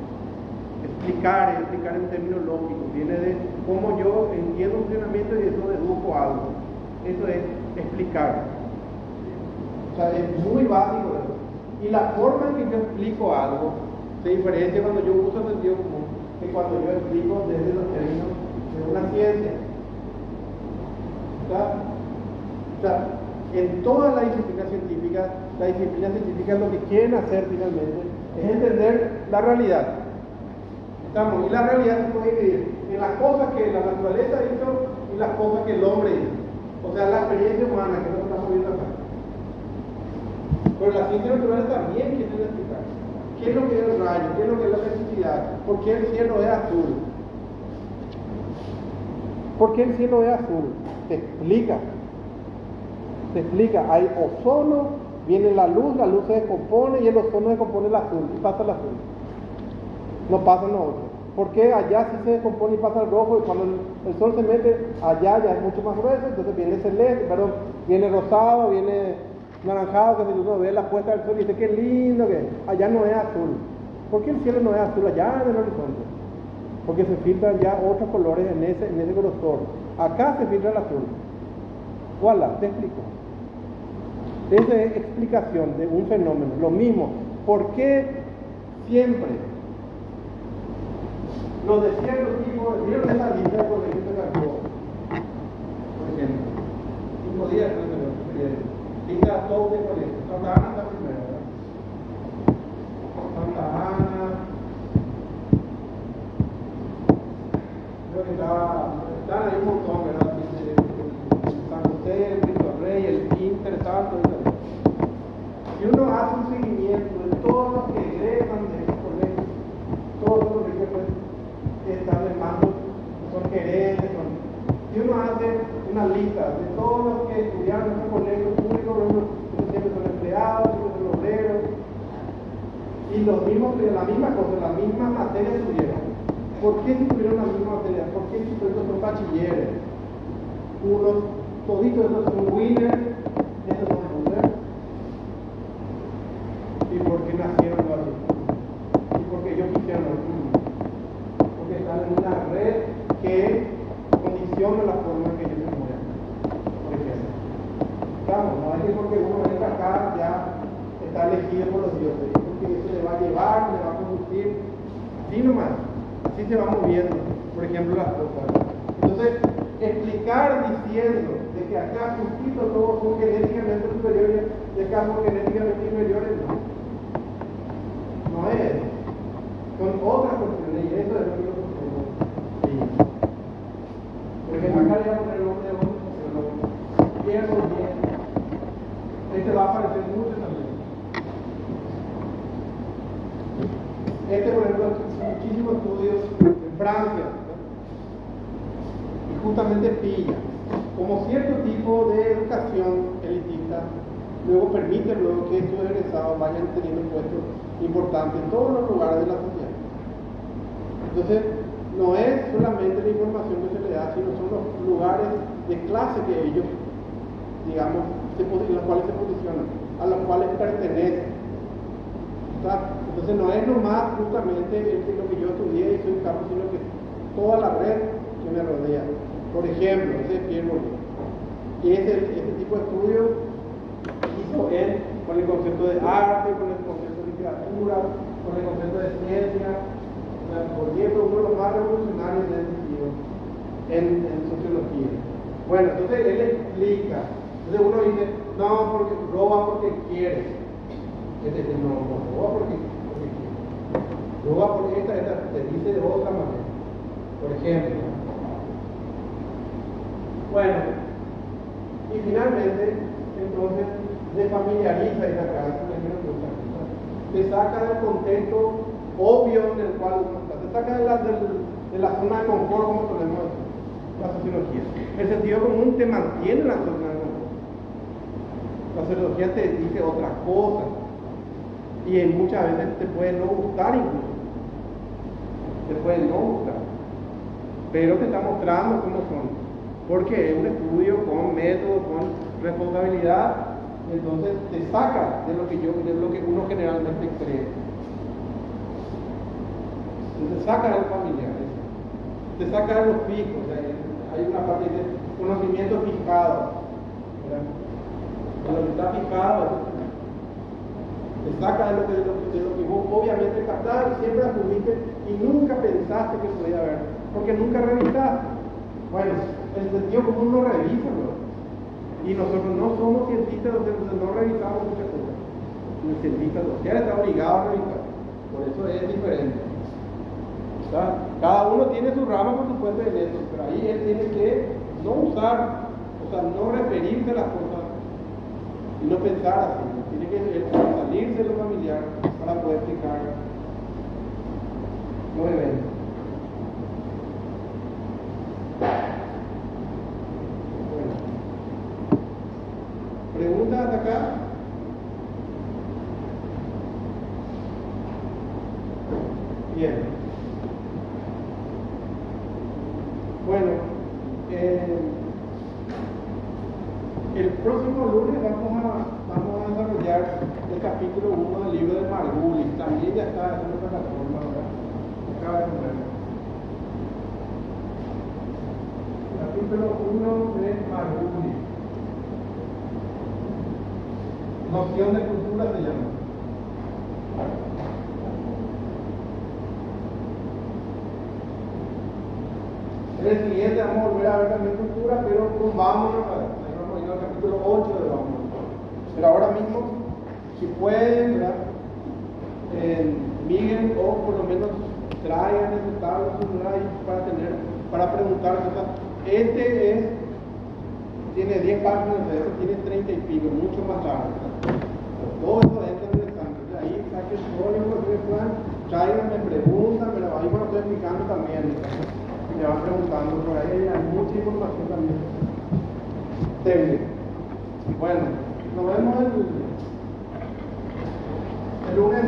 Explicar en términos lógicos, viene de cómo yo entiendo un funcionamiento y eso dedujo algo. Eso es explicar. O sea, es muy básico eso. Y la forma en que yo explico algo se diferencia cuando yo uso el sentido común que cuando yo explico desde los términos de una ciencia. O sea, en toda la disciplina científica lo que quieren hacer finalmente es entender la realidad. Y la realidad se puede dividir en las cosas que la naturaleza hizo y las cosas que el hombre hizo. O sea, la experiencia humana, que es lo que estamos viendo acá. Pero la ciencia natural también quiere explicar qué es lo que es el rayo, qué es lo que es la electricidad, por qué el cielo es azul. ¿Por qué el cielo es azul? Te explica, hay ozono, viene la luz se descompone y el ozono descompone el azul y pasa el azul. No pasa lo otro. Porque allá sí se descompone y pasa el rojo, y cuando el sol se mete, allá ya es mucho más grueso, entonces viene celeste, viene rosado, viene naranjado, que si uno ve la puesta del sol y dice qué lindo que es. Allá no es azul. ¿Por qué el cielo no es azul allá en el horizonte? Porque se filtran ya otros colores en ese grosor. Acá se filtra el azul. Voilà, te explico. Esa es explicación de un fenómeno. Lo mismo, ¿por qué siempre los desiertos tipo, vieron esa lista de colegios de Jacob? Por ejemplo, 5 días lista todo de colegios. Santa Ana está primero, ¿verdad? Santa Ana, creo que están ahí un montón, ¿verdad? San José, Cristo Rey, el Inter, tanto. Si uno hace un seguimiento de todos los que egresan de esos colegios, todos los que están en mando, son gerentes, si uno hace una lista de todos los que estudiaron en esos colegios públicos, siempre son empleados, siempre son obreros, y los mismos, la misma cosa, la misma materia estudiaron. ¿Por qué si tuvieron la misma materia? ¿Por qué si toditos son bachilleres? Unos, toditos esos son winners, esos son losers. ¿Y por qué nacieron así? ¿Y por qué ellos quisieron así? Porque están en una red que condiciona la forma en que ellos se mueven. Por ejemplo. Vamos, no es que porque uno entra acá ya está elegido por los dioses, es porque eso le va a llevar, le va a conducir, así nomás, así se va moviendo, por ejemplo, las cosas. Entonces, explicar diciendo de que acá justito todos son genéticamente superiores y acá son genéticamente inferiores, no es. Son otras cuestiones y eso es lo que nosotros tenemos. Sí. Porque acá le voy a poner el nombre de otro sociólogo, Pierre Bourdieu. Este va a aparecer mucho también. Este, por ejemplo, muchísimos estudios en Francia, y justamente pilla como cierto tipo de educación elitista, luego permite que sus egresados vayan teniendo puestos importantes en todos los lugares de la sociedad. Entonces, no es solamente la información que se le da, sino son los lugares de clase que ellos, digamos, en los cuales se posicionan, a los cuales pertenecen. Entonces no es nomás justamente lo que yo estudié y soy un campo, sino que toda la red que me rodea. Por ejemplo, ese es Pierre Bourdieu. Y ese tipo de estudio hizo él con el concepto de arte, con el concepto de literatura, con el concepto de ciencia. Bourdieu fue uno de los más revolucionarios en ese sentido en sociología. Bueno, entonces él explica. Entonces uno dice, no, porque roba porque quiere. No roba porque quiere. Roba porque esta te dice de otra manera. Por ejemplo. Bueno, y finalmente, entonces, se familiariza esa casa, te saca del contexto obvio en el cual uno está, te saca de la zona de confort, como solemos decir, la sociología. El sentido común te mantiene en la zona de confort. La sociología te dice otras cosas, y muchas veces te puede no gustar incluso. Te puede no gustar, pero te está mostrando cómo son. Porque es un estudio con método, con responsabilidad, entonces te saca de lo que uno generalmente cree. Te saca de los familiares, te saca de los fijos. Hay una parte de conocimiento fijado, ¿verdad? Cuando está fijado, te saca de lo que vos obviamente captaste, siempre asumiste y nunca pensaste que podía haber, porque nunca revisaste. Bueno, el sentido común no revisa, ¿no? Y nosotros no somos cientistas, entonces no revisamos muchas cosas. El cientista social está obligado a revisar, por eso es diferente. Cada uno tiene su rama, por supuesto, en eso, pero ahí él tiene que no usar, no referirse a las cosas y no pensar así. Tiene que salirse de lo familiar para poder explicar los eventos. Bien. Bueno, el próximo lunes vamos a desarrollar el capítulo 1 del libro de Margulis. También ya está en la plataforma, ¿verdad? Acaba de ponerlo. Capítulo 1 de Margulis. Noción de cultura se llama. En el siguiente vamos a volver a ver también cultura, pero con vamos a ir al capítulo 8 de vamos. Pero ahora mismo, si pueden, ¿verdad? Miren o por lo menos traigan ese tabla celular para preguntar cosas. Tiene 10 páginas, tiene 30 y pico, mucho más largo. Todo eso entra en el examen. Ahí saquen todo el plan, traigan, me preguntan, ahí me lo estoy explicando también. Me van preguntando por ahí, hay mucha información también técnica. Bueno, nos vemos el lunes.